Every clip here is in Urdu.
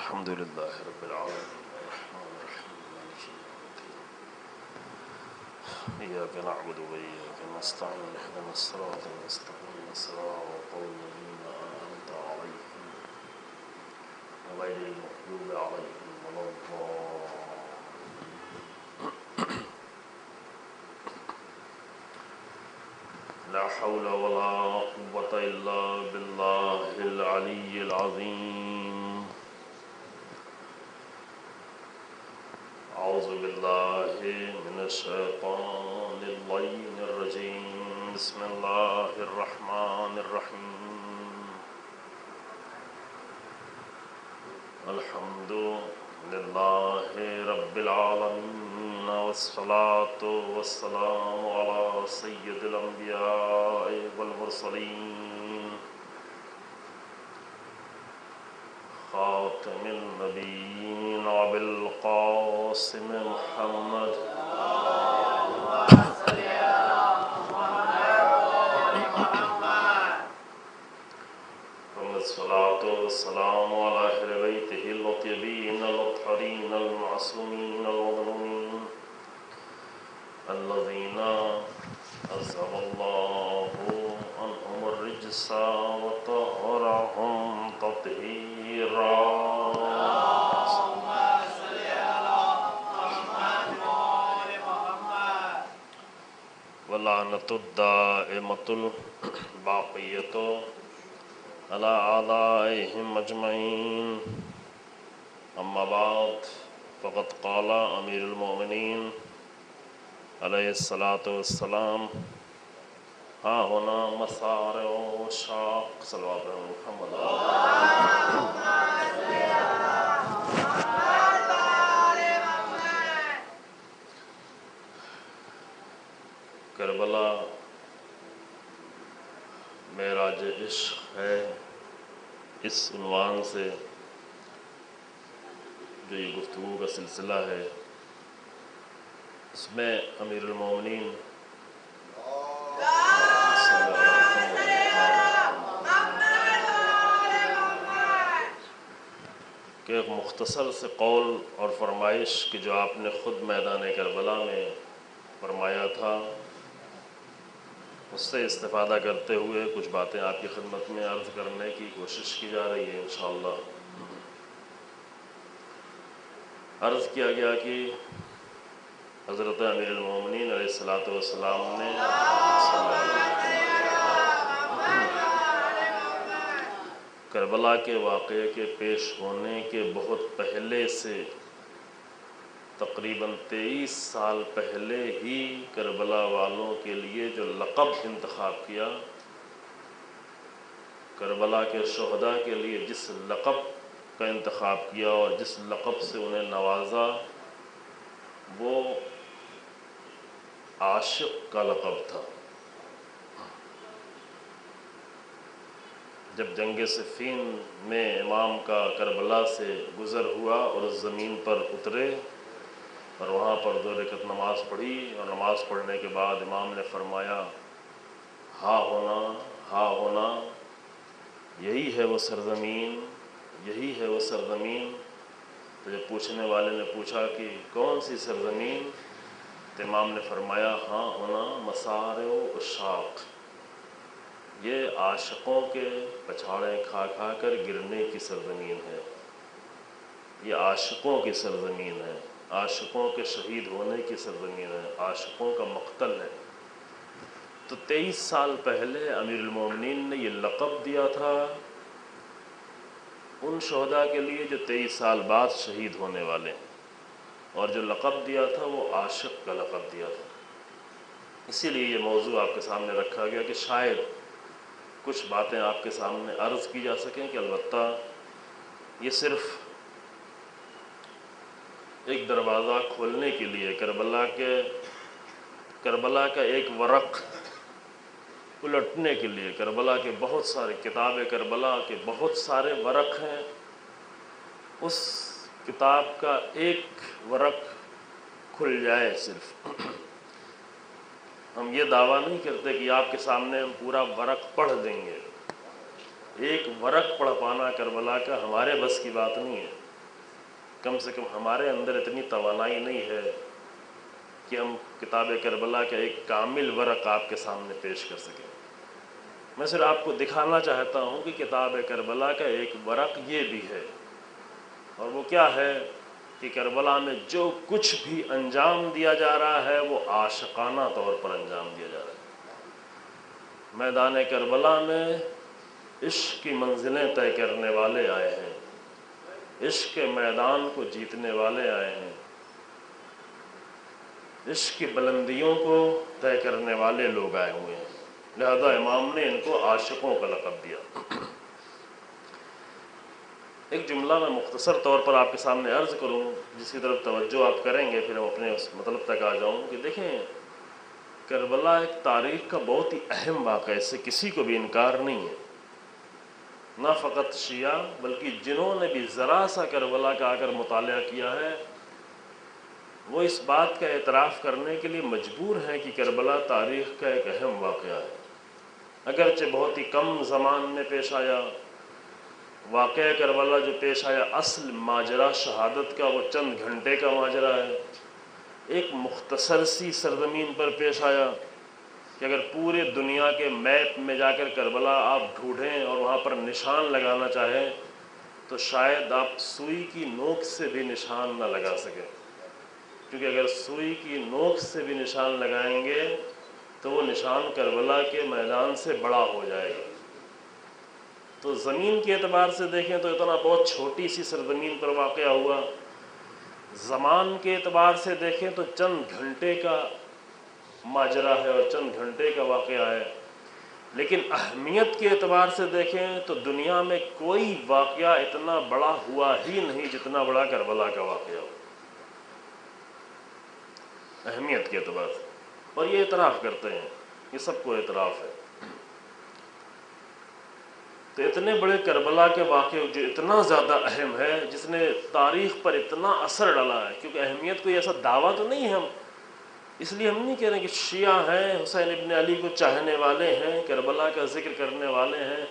الحمد للہ رب العالمین الرحمن الرحیم مالک یوم الدین ایاک نعبد و ایاک نستعین اهدنا الصراط المستقیم صراط الذین انعمت علیہم غیر المغضوب علیہم ولا الضالین لا حول ولا قوة الا باللہ العلی العظیم اعوذ باللہ من الشیطان اللعین الرجیم بسم اللہ الرحمن الرحیم الحمد للہ رب العالمین والصلاة والسلام علی سید الانبیاء والمرسلین خاتم النبیین وبالقاسم محمد الصلاة والسلام على أهل بيته الطيبين الطاهرين المعصومين المظلومين الذين أذهب الله عنهم الرجس وطهرهم تطهيرا اللهم صل على محمد وآل محمد ولعنة الدائمة الباقية على أعدائهم أجمعين أما بعد فقد قال أمير المؤمنين عليه الصلاة والسلام ها هنا مصارع وشاق صلوات محمد کربلا معراج عشق ہے، اس عنوان سے جو یہ گفتگو کا سلسلہ ہے، اس میں امیر المومنین کہ ایک مختصر سے قول اور فرمائش کہ جو آپ نے خود میدان کربلا میں فرمایا تھا، اس سے استفادہ کرتے ہوئے کچھ باتیں آپ کی خدمت میں عرض کرنے کی کوشش کی جا رہی ہے انشاءاللہ۔ عرض کیا گیا کہ حضرت امیر المومنین علیہ السلام نے کربلا کے واقعے کے پیش ہونے کے بہت پہلے سے تقریباً 23 سال پہلے ہی کربلا والوں کے لیے جو لقب انتخاب کیا، کربلا کے شہداء کے لیے جس لقب کا انتخاب کیا اور جس لقب سے انہیں نوازا، وہ عاشق کا لقب تھا۔ جب جنگ صفین میں امام کا کربلا سے گزر ہوا اور اس زمین پر اترے اور وہاں پر 2 رکعت نماز پڑھی، اور نماز پڑھنے کے بعد امام نے فرمایا ہا ہونا یہی ہے وہ سرزمین، یہی ہے وہ سرزمین۔ تو جب پوچھنے والے نے پوچھا کہ کون سی سرزمین، تو امام نے فرمایا ہاں ہونا مصارع و اشاق، یہ عاشقوں کے پچھاڑے کھا کھا کر گرنے کی سرزمین ہے، یہ عاشقوں کی سرزمین ہے، عاشقوں کے شہید ہونے کی سرزمین ہے، عاشقوں کا مقتل ہے۔ تو 23 سال پہلے امیر المومنین نے یہ لقب دیا تھا ان شہداء کے لیے جو 23 سال بعد شہید ہونے والے ہیں، اور جو لقب دیا تھا وہ عاشق کا لقب دیا تھا۔ اسی لیے یہ موضوع آپ کے سامنے رکھا گیا کہ شاید کچھ باتیں آپ کے سامنے عرض کی جا سکیں، کہ البتہ یہ صرف ایک دروازہ کھولنے کے لیے، کربلا کا ایک ورق الٹنے کے لیے، کربلا کے بہت سارے کتاب کربلا کے بہت سارے ورق ہیں، اس کتاب کا ایک ورق کھل جائے صرف۔ ہم یہ دعویٰ نہیں کرتے کہ آپ کے سامنے ہم پورا ورق پڑھ دیں گے، ایک ورق پڑھ پانا کربلا کا ہمارے بس کی بات نہیں ہے، کم سے کم ہمارے اندر اتنی توانائی نہیں ہے کہ ہم کتاب کربلا کا ایک کامل ورق آپ کے سامنے پیش کر سکیں۔ میں صرف آپ کو دکھانا چاہتا ہوں کہ کتاب کربلا کا ایک ورق یہ بھی ہے، اور وہ کیا ہے کہ کربلا میں جو کچھ بھی انجام دیا جا رہا ہے وہ عاشقانہ طور پر انجام دیا جا رہا ہے۔ میدان کربلا میں عشق کی منزلیں طے کرنے والے آئے ہیں، عشق کے میدان کو جیتنے والے آئے ہیں، عشق کی بلندیوں کو طے کرنے والے لوگ آئے ہوئے ہیں، لہذا امام نے ان کو عاشقوں کا لقب دیا۔ ایک جملہ میں مختصر طور پر آپ کے سامنے عرض کروں، جس کی طرف توجہ آپ کریں گے پھر ہم اپنے اس مطلب تک آ جاؤں کہ دیکھیں کربلا ایک تاریخ کا بہت ہی اہم واقعہ ہے، اس سے کسی کو بھی انکار نہیں ہے، نہ فقط شیعہ بلکہ جنہوں نے بھی ذرا سا کربلا کا آ کر مطالعہ کیا ہے وہ اس بات کا اعتراف کرنے کے لیے مجبور ہیں کہ کربلا تاریخ کا ایک اہم واقعہ ہے، اگرچہ بہت ہی کم زمان میں پیش آیا۔ واقعہ کربلا جو پیش آیا اصل ماجرا شہادت کا وہ چند گھنٹے کا ماجرا ہے، ایک مختصر سی سرزمین پر پیش آیا کہ اگر پورے دنیا کے میپ میں جا کر کربلا آپ ڈھونڈیں اور وہاں پر نشان لگانا چاہیں تو شاید آپ سوئی کی نوک سے بھی نشان نہ لگا سکیں، کیونکہ اگر سوئی کی نوک سے بھی نشان لگائیں گے تو وہ نشان کربلا کے میدان سے بڑا ہو جائے گا۔ تو زمین کے اعتبار سے دیکھیں تو اتنا بہت چھوٹی سی سرزمین پر واقعہ ہوا، زمان کے اعتبار سے دیکھیں تو چند گھنٹے کا ماجرا ہے اور چند گھنٹے کا واقعہ ہے، لیکن اہمیت کے اعتبار سے دیکھیں تو دنیا میں کوئی واقعہ اتنا بڑا ہوا ہی نہیں جتنا بڑا کربلا کا واقعہ ہو، اہمیت کے اعتبار سے، اور یہ اعتراف کرتے ہیں، یہ سب کو اعتراف ہے۔ تو اتنے بڑے کربلا کے واقعے جو اتنا زیادہ اہم ہے، جس نے تاریخ پر اتنا اثر ڈالا ہے، کیونکہ اہمیت کوئی ایسا دعویٰ تو نہیں ہے، ہم اس لیے ہم نہیں کہہ رہے کہ شیعہ ہیں، حسین ابن علی کو چاہنے والے ہیں، کربلا کا ذکر کرنے والے ہیں،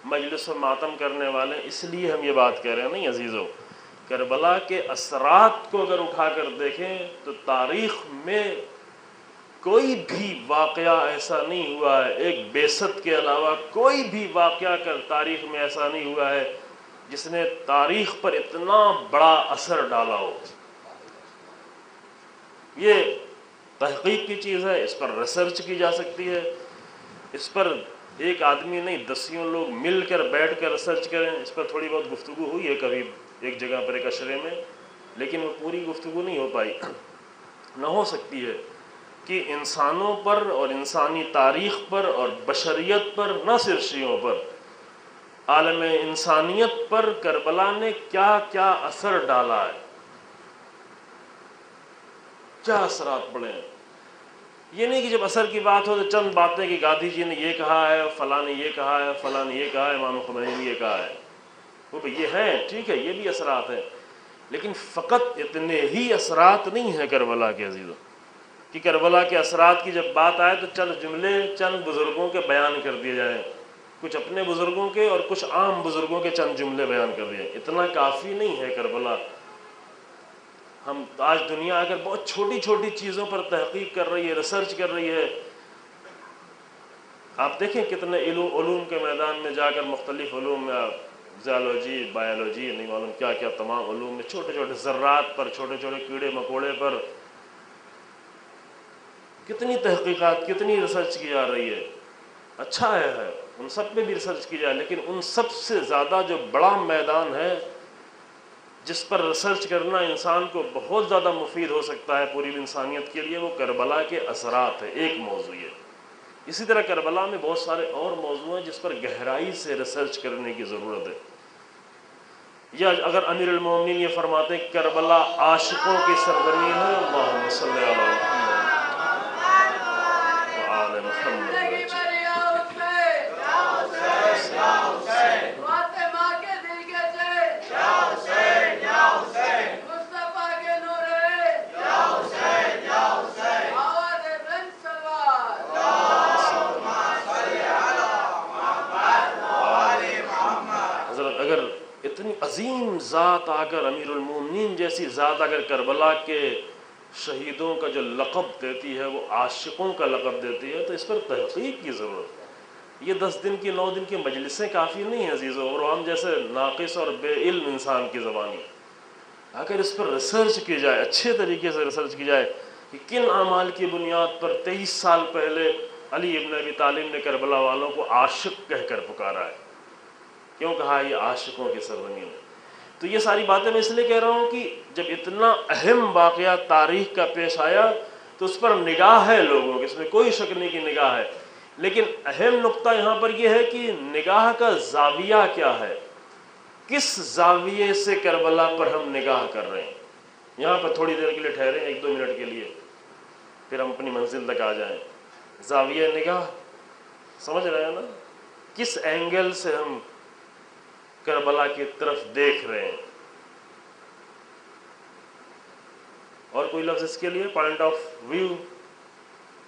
مجلس و ماتم کرنے والے ہیں، اس لیے ہم یہ بات کہہ رہے ہیں، نہیں عزیزو۔ کربلا کے اثرات کو اگر اٹھا کر دیکھیں تو تاریخ میں کوئی بھی واقعہ ایسا نہیں ہوا ہے، ایک بعثت کے علاوہ کوئی بھی واقعہ کر تاریخ میں ایسا نہیں ہوا ہے جس نے تاریخ پر اتنا بڑا اثر ڈالا ہو۔ یہ تحقیق کی چیز ہے، اس پر ریسرچ کی جا سکتی ہے، اس پر ایک آدمی نہیں دسیوں لوگ مل کر بیٹھ کر ریسرچ کریں، اس پر تھوڑی بہت گفتگو ہوئی ہے کبھی ایک جگہ پر ایک عشرے میں، لیکن وہ پوری گفتگو نہیں ہو پائی۔ نہ ہو سکتی ہے کہ انسانوں پر اور انسانی تاریخ پر اور بشریت پر، نہ صرف شیعوں پر، عالم انسانیت پر کربلا نے کیا کیا اثر ڈالا ہے، کیا اثرات پڑے ہیں۔ یہ نہیں کہ جب اثر کی بات ہو تو چند باتیں کہ گاندھی جی نے یہ کہا ہے، فلاں نے یہ کہا ہے، فلاں نے یہ کہا ہے، امام خمینی نے یہ کہا ہے، وہ یہ ہیں، ٹھیک ہے، یہ بھی اثرات ہیں، لیکن فقط اتنے ہی اثرات نہیں ہیں کربلا کے عزیزوں، کہ کربلا کے اثرات کی جب بات آئے تو چند جملے چند بزرگوں کے بیان کر دیے جائیں، کچھ اپنے بزرگوں کے اور کچھ عام بزرگوں کے چند جملے بیان کر دیے، اتنا کافی نہیں ہے کربلا۔ ہم آج دنیا اگر بہت چھوٹی چھوٹی چیزوں پر تحقیق کر رہی ہے، ریسرچ کر رہی ہے، آپ دیکھیں کتنے علوم کے میدان میں جا کر مختلف علوم میں زیالوجی، بایولوجی، نہیں معلوم کیا کیا تمام علوم میں چھوٹے چھوٹے ذرات پر، چھوٹے چھوٹے کیڑے مکوڑے پر کتنی تحقیقات، کتنی ریسرچ کی جا رہی ہے۔ اچھا ہے ان سب پہ بھی ریسرچ کی جائے، لیکن ان سب سے زیادہ جو بڑا میدان ہے جس پر ریسرچ کرنا انسان کو بہت زیادہ مفید ہو سکتا ہے پوری انسانیت کے لیے، وہ کربلا کے اثرات ہے، ایک موضوع ہے۔ اسی طرح کربلا میں بہت سارے اور موضوع ہیں جس پر گہرائی سے ریسرچ کرنے کی ضرورت ہے۔ یا اگر امیر المومنین یہ فرماتے ہیں کربلا عاشقوں کی سرزمین ہے، اللہم صلی علی محمد وآل محمد۔ اتنی عظیم ذات آ کر، امیر المومنین جیسی ذات اگر کربلا کے شہیدوں کا جو لقب دیتی ہے وہ عاشقوں کا لقب دیتی ہے، تو اس پر تحقیق کی ضرورت ہے۔ یہ 10 دن کی 9 دن کی مجلسیں کافی نہیں ہیں عزیزوں، اور ہم جیسے ناقص اور بے علم انسان کی زبانی، اگر اس پر ریسرچ کی جائے، اچھے طریقے سے ریسرچ کی جائے کہ کن اعمال کی بنیاد پر 23 سال پہلے علی ابن ابی طالب نے کربلا والوں کو عاشق کہہ کر پکارا ہے، کیوں کہا یہ عاشقوں کی سرزمین ہے۔ تو یہ ساری باتیں میں اس لیے کہہ رہا ہوں کہ جب اتنا اہم واقعہ تاریخ کا پیش آیا تو اس پر نگاہ ہے لوگوں کی، اس میں کوئی شک نہیں کہ نگاہ ہے، لیکن اہم نقطہ یہاں پر یہ ہے کہ نگاہ کا زاویہ کیا ہے، کس زاویے سے کربلا پر ہم نگاہ کر رہے ہیں۔ یہاں پر تھوڑی دیر کے لیے ٹھہریں، 1-2 منٹ کے لیے، پھر ہم اپنی منزل تک آ جائیں۔ زاویہ نگاہ سمجھ رہے ہیں نا، کس اینگل سے ہم کربلا کی طرف دیکھ رہے ہیں، اور کوئی لفظ اس کے لیے پوائنٹ آف ویو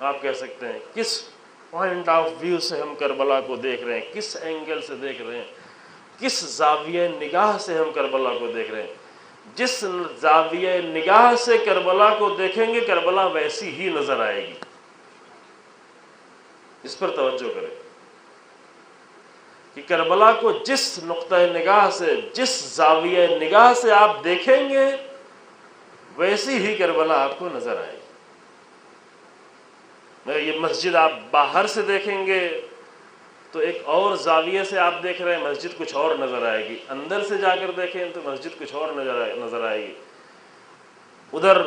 آپ کہہ سکتے ہیں، کس پوائنٹ آف ویو سے ہم کربلا کو دیکھ رہے ہیں، کس اینگل سے دیکھ رہے ہیں، کس زاویہ نگاہ سے ہم کربلا کو دیکھ رہے ہیں۔ جس زاویہ نگاہ سے کربلا کو دیکھیں گے کربلا ویسی ہی نظر آئے گی، اس پر توجہ کریں کہ کربلا کو جس نقطۂ نگاہ سے، جس زاویہ نگاہ سے آپ دیکھیں گے ویسی ہی کربلا آپ کو نظر آئے گی۔ یہ مسجد آپ باہر سے دیکھیں گے تو ایک اور زاویے سے آپ دیکھ رہے ہیں، مسجد کچھ اور نظر آئے گی، اندر سے جا کر دیکھیں تو مسجد کچھ اور نظر آئے گی، ادھر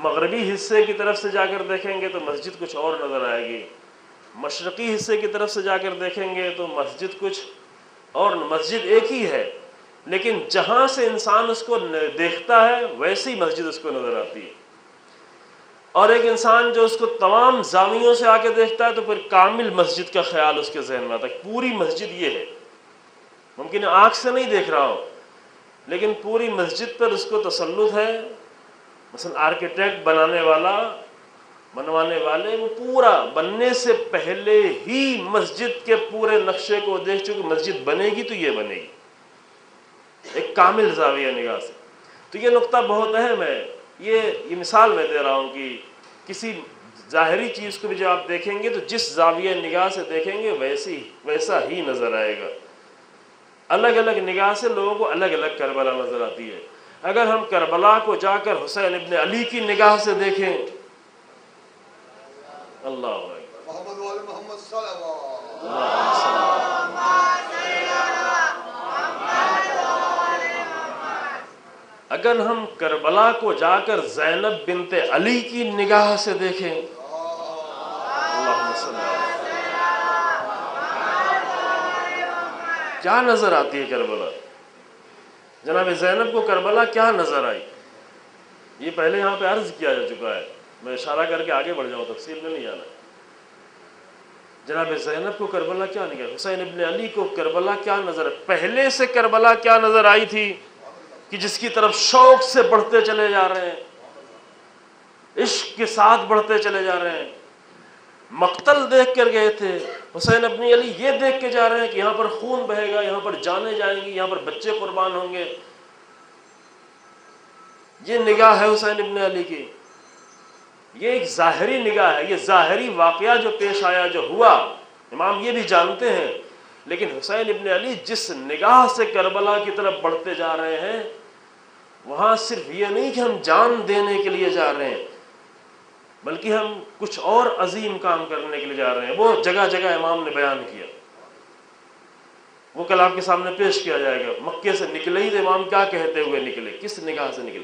مغربی حصے کی طرف سے جا کر دیکھیں گے تو مسجد کچھ اور نظر آئے گی، مشرقی حصے کی طرف سے جا کر دیکھیں گے تو مسجد کچھ اور، مسجد ایک ہی ہے لیکن جہاں سے انسان اس کو دیکھتا ہے ویسی مسجد اس کو نظر آتی ہے، اور ایک انسان جو اس کو تمام زاویوں سے آ کے دیکھتا ہے تو پھر کامل مسجد کا خیال اس کے ذہن میں آتا ہے، پوری مسجد یہ ہے، ممکن ہے آنکھ سے نہیں دیکھ رہا ہو لیکن پوری مسجد پر اس کو تسلط ہے۔ مثلا آرکیٹیکٹ بنوانے والے وہ پورا بننے سے پہلے ہی مسجد کے پورے نقشے کو دیکھ چکے، مسجد بنے گی تو یہ بنے گی ایک کامل زاویہ نگاہ سے۔ تو یہ نقطہ بہت اہم ہے، یہ مثال میں دے رہا ہوں کہ کسی ظاہری چیز کو بھی جب آپ دیکھیں گے تو جس زاویہ نگاہ سے دیکھیں گے ویسا ہی نظر آئے گا۔ الگ الگ نگاہ سے لوگوں کو الگ الگ کربلا نظر آتی ہے۔ اگر ہم کربلا کو جا کر حسین ابن علی کی نگاہ سے دیکھیں، اللہ اکبر، محمد وال محمد صلی اللہ اگر ہم کربلا کو جا کر زینب بنت علی کی نگاہ سے دیکھیں، اللہم صلی اللہ، کیا نظر آتی ہے کربلا؟ جناب زینب کو کربلا کیا نظر آئی؟ یہ پہلے یہاں پہ عرض کیا جا چکا ہے، میں اشارہ کر کے آگے بڑھ جاؤں، تفصیل میں نہیں جانا۔ جناب زینب کو کربلا کیا نظر، حسین ابن علی کو کربلا کیا نظر، پہلے سے کربلا کیا نظر آئی تھی کہ جس کی طرف شوق سے بڑھتے چلے جا رہے ہیں، عشق کے ساتھ بڑھتے چلے جا رہے ہیں، مقتل دیکھ کر گئے تھے، حسین ابن علی یہ دیکھ کے جا رہے ہیں کہ یہاں پر خون بہے گا، یہاں پر جانیں جائیں گی، یہاں پر بچے قربان ہوں گے۔ یہ نگاہ ہے حسین ابن علی کی، یہ ایک ظاہری نگاہ ہے، یہ ظاہری واقعہ جو پیش آیا، جو ہوا، امام یہ بھی جانتے ہیں، لیکن حسین ابن علی جس نگاہ سے کربلا کی طرف بڑھتے جا رہے ہیں، وہاں صرف یہ نہیں کہ ہم جان دینے کے لیے جا رہے ہیں، بلکہ ہم کچھ اور عظیم کام کرنے کے لیے جا رہے ہیں۔ وہ جگہ جگہ امام نے بیان کیا، وہ کل آپ کے سامنے پیش کیا جائے گا۔ مکے سے نکلے ہی تو امام کیا کہتے ہوئے نکلے، کس نگاہ سے نکلے؟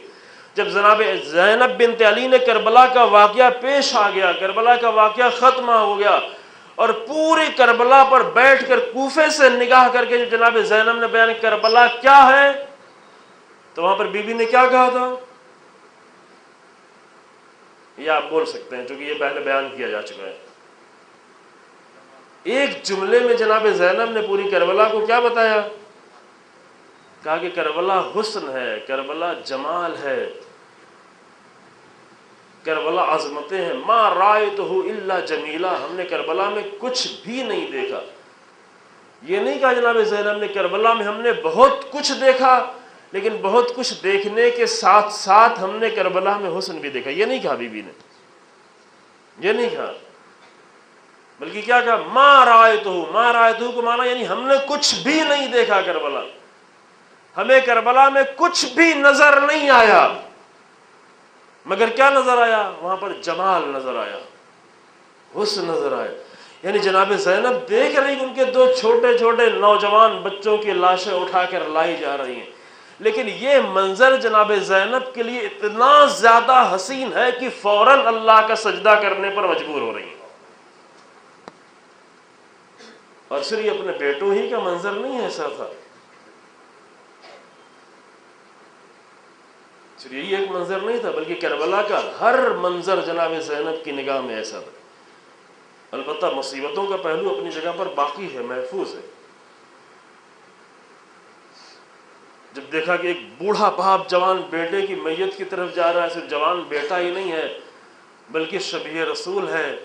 جب جناب زینب بنت علی نے کربلا کا واقعہ پیش آ گیا، کربلا کا واقعہ ختم ہو گیا، اور پوری کربلا پر بیٹھ کر کوفے سے نگاہ کر کے جب جناب زینب نے بیان کربلا کیا ہے، تو وہاں پر بی بی نے کیا کہا تھا؟ یہ آپ بول سکتے ہیں چونکہ یہ پہلے بیان کیا جا چکا ہے۔ ایک جملے میں جناب زینب نے پوری کربلا کو کیا بتایا؟ کہا کہ کربلا حسن ہے، کربلا جمال ہے، کربلا عظمتیں ہیں، ما رأیتہ الا جمیلا، ہم نے کربلا میں کچھ بھی نہیں دیکھا یہ نہیں کہا جناب زینب نے کربلا میں ہم نے بہت کچھ دیکھا، لیکن بہت کچھ دیکھنے کے ساتھ ساتھ ہم نے کربلا میں حسن بھی دیکھا، یہ نہیں کہا بی بی نے، یہ نہیں کہا، بلکہ کیا کہا ما رأیتہ کو مانا یعنی ہم نے کچھ بھی نہیں دیکھا کربلا، ہمیں کربلا میں کچھ بھی نظر نہیں آیا، مگر کیا نظر آیا؟ وہاں پر جمال نظر آیا، حسن نظر آیا۔ یعنی جناب زینب دیکھ رہی ان کے دو چھوٹے چھوٹے نوجوان بچوں کی لاشیں اٹھا کر لائی جا رہی ہیں، لیکن یہ منظر جناب زینب کے لیے اتنا زیادہ حسین ہے کہ فوراً اللہ کا سجدہ کرنے پر مجبور ہو رہی ہیں۔ اور صرف یہ اپنے بیٹوں ہی کا منظر نہیں ایسا تھا، صرف یہی ایک منظر نہیں تھا، بلکہ کربلا کا ہر منظر جناب زینب کی نگاہ میں ایسا تھا۔ البتہ مصیبتوں کا پہلو اپنی جگہ پر باقی ہے، محفوظ ہے۔ جب دیکھا کہ ایک بوڑھا باپ جوان بیٹے کی میت کی طرف جا رہا ہے، صرف جوان بیٹا ہی نہیں ہے بلکہ شبیہ رسول ہے،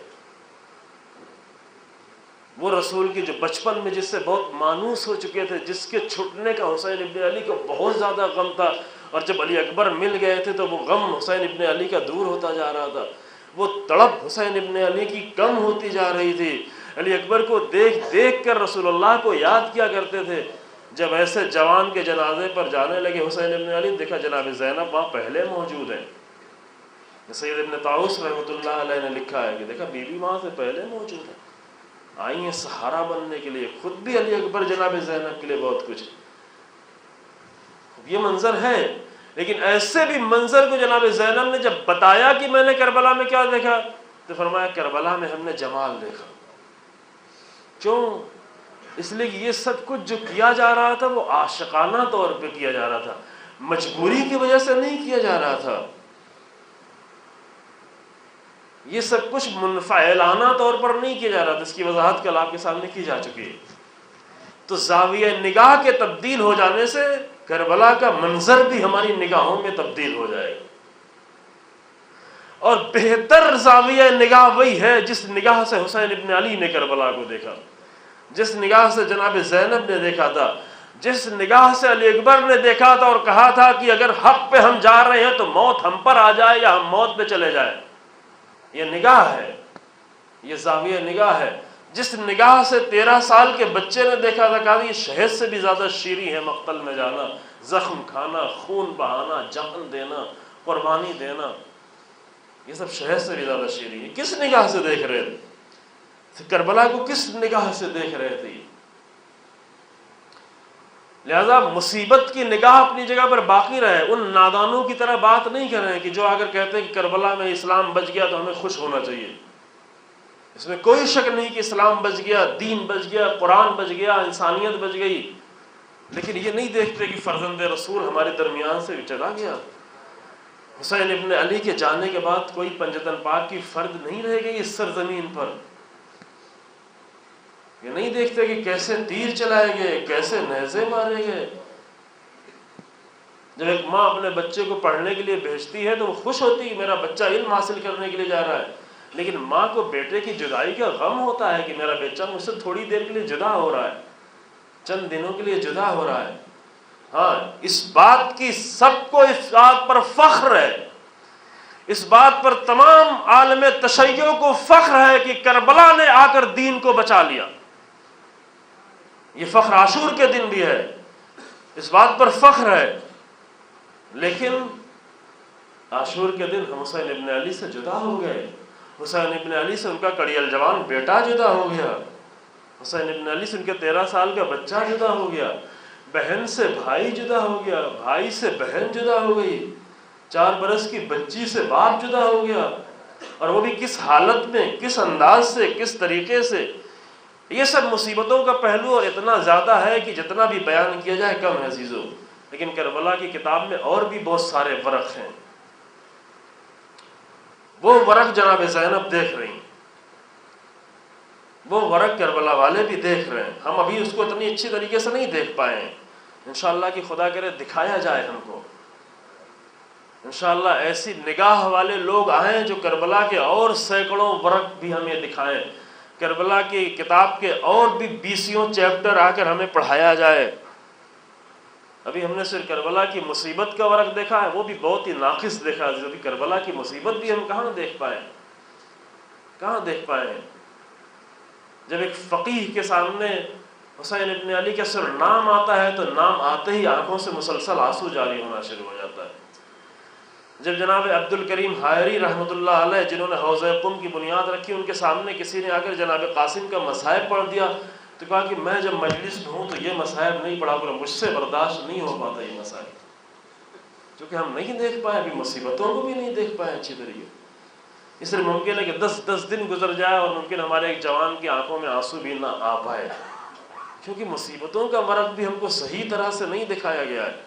وہ رسول کی جو بچپن میں جس سے بہت مانوس ہو چکے تھے، جس کے چھٹنے کا حسین ابن علی کو بہت زیادہ غم تھا، اور جب علی اکبر مل گئے تھے تو وہ غم حسین ابن علی کا دور ہوتا جا رہا تھا، وہ تڑپ حسین ابن علی کی کم ہوتی جا رہی تھی۔ علی اکبر کو دیکھ دیکھ کر رسول اللہ کو یاد کیا کرتے تھے۔ جب ایسے جوان کے جنازے پر جانے لگے حسین ابن علی، دیکھا جناب زینب وہاں پہلے موجود ہیں۔ سید ابن طاؤس رحمۃ اللہ علیہ نے لکھا ہے کہ دیکھا بی بی وہاں سے پہلے موجود ہیں، آئی ہیں سہارا بننے کے لیے، خود بھی علی اکبر جناب زینب کے لیے بہت کچھ۔ یہ منظر ہے، لیکن ایسے بھی منظر کو جناب زینب نے جب بتایا کہ میں نے کربلا میں کیا دیکھا، تو فرمایا کربلا میں ہم نے جمال دیکھا۔ کیوں؟ اس لیے کہ یہ سب کچھ جو کیا جا رہا تھا وہ عاشقانہ طور پہ کیا جا رہا تھا، مجبوری کی وجہ سے نہیں کیا جا رہا تھا، یہ سب کچھ منفعلانہ طور پر نہیں کیا جا رہا تھا۔ اس کی وضاحت کل آپ کے سامنے کی جا چکی ہے۔ تو زاویہ نگاہ کے تبدیل ہو جانے سے کربلا کا منظر بھی ہماری نگاہوں میں تبدیل ہو جائے گا، اور بہتر زاویہ نگاہ وہی ہے جس نگاہ سے حسین ابن علی نے کربلا کو دیکھا، جس نگاہ سے جناب زینب نے دیکھا تھا، جس نگاہ سے علی اکبر نے دیکھا تھا اور کہا تھا کہ اگر حق پہ ہم جا رہے ہیں تو موت ہم پر آ جائے یا ہم موت پہ چلے جائیں۔ یہ نگاہ ہے، یہ زاویہ نگاہ ہے۔ جس نگاہ سے 13 سال کے بچے نے دیکھا تھا، کہا یہ شہد سے بھی زیادہ شیریں ہے مقتل میں جانا، زخم کھانا، خون بہانا، جان دینا، قربانی دینا، یہ سب شہد سے بھی زیادہ شیریں ہے۔ کس نگاہ سے دیکھ رہے تھے کربلا کو؟ کس نگاہ سے دیکھ رہے تھے؟ لہذا مصیبت کی نگاہ اپنی جگہ پر باقی رہے، ان نادانوں کی طرح بات نہیں کر رہے ہیں کہ جو اگر کہتے ہیں کہ کربلا میں اسلام بچ گیا تو ہمیں خوش ہونا چاہیے۔ اس میں کوئی شک نہیں کہ اسلام بچ گیا، دین بچ گیا، قرآن بچ گیا، انسانیت بچ گئی، لیکن یہ نہیں دیکھتے کہ فرزند رسول ہمارے درمیان سے چلا گیا۔ حسین ابن علی کے جانے کے بعد کوئی پنجتن پاک کی فرد نہیں رہ گئی اس سرزمین پر۔ یہ نہیں دیکھتے کہ کیسے تیر چلائے گئے، کیسے نیزے مارے گئے۔ جب ایک ماں اپنے بچے کو پڑھنے کے لیے بھیجتی ہے تو وہ خوش ہوتی ہے کہ میرا بچہ علم حاصل کرنے کے لیے جا رہا ہے، لیکن ماں کو بیٹے کی جدائی کا غم ہوتا ہے کہ میرا بیٹا مجھ سے تھوڑی دیر کے لیے جدا ہو رہا ہے، چند دنوں کے لیے جدا ہو رہا ہے۔ ہاں، اس بات کی سب کو اس بات پر فخر ہے، اس بات پر تمام عالم تشیع کو فخر ہے کہ کربلا نے آ کر دین کو بچا لیا۔ یہ فخر عاشور کے دن بھی ہے، اس بات پر فخر ہے، لیکن عاشور کے دن ہم حسین ابن علی سے جدا ہو گئے، حسین ابن علی سے ان کا کڑیل جوان بیٹا جدا ہو گیا، حسین ابن علی سے ان کے 13 سال کا بچہ جدا ہو گیا، بہن سے بھائی جدا ہو گیا، بھائی سے بہن جدا ہو گئی، 4 برس کی بچی سے باپ جدا ہو گیا، اور وہ بھی کس حالت میں، کس انداز سے، کس طریقے سے۔ یہ سب مصیبتوں کا پہلو اور اتنا زیادہ ہے کہ جتنا بھی بیان کیا جائے کم ہے عزیزو، لیکن کربلا کی کتاب میں اور بھی بہت سارے ورق ہیں۔ وہ ورق جناب زینب دیکھ رہی ہیں، وہ ورق کربلا والے بھی دیکھ رہے ہیں، ہم ابھی اس کو اتنی اچھی طریقے سے نہیں دیکھ پائے ہیں، انشاءاللہ کہ خدا کرے دکھایا جائے ہم کو، انشاءاللہ ایسی نگاہ والے لوگ آئیں جو کربلا کے اور سینکڑوں ورق بھی ہمیں دکھائیں، کربلا کی کتاب کے اور بھی 20 چیپٹر آ کر ہمیں پڑھایا جائے. ابھی ہم نے صرف کربلا کی مصیبت کا ورق دیکھا ہے، وہ بھی بہت ہی ناقص دیکھا ہے. ابھی کربلا کی مصیبت بھی ہم کہاں دیکھ پائے ہیں. جب ایک فقیہ کے سامنے حسین ابن علی کا صرف نام آتا ہے تو نام آتے ہی آنکھوں سے مسلسل آنسو جاری ہونا شروع ہو جاتا ہے. جب جناب عبد الکریم حائری رحمۃ اللہ علیہ، جنہوں نے حوض قم کی بنیاد رکھی، ان کے سامنے کسی نے آ کر جناب قاسم کا مصائب پڑھ دیا تو کہا کہ میں جب مجلس میں ہوں تو یہ مصائب نہیں پڑھا کروں، مجھ سے برداشت نہیں ہو پاتا یہ مصائب، کیونکہ ہم نہیں دیکھ پائے، ابھی مصیبتوں کو بھی نہیں دیکھ پائے اچھی طریقے. اس لیے ممکن ہے کہ 10 دن گزر جائے اور ممکن ہمارے ایک جوان کی آنکھوں میں آنسو بھی نہ آ پائے، کیونکہ مصیبتوں کا ورق بھی ہم کو صحیح طرح سے نہیں دکھایا گیا ہے،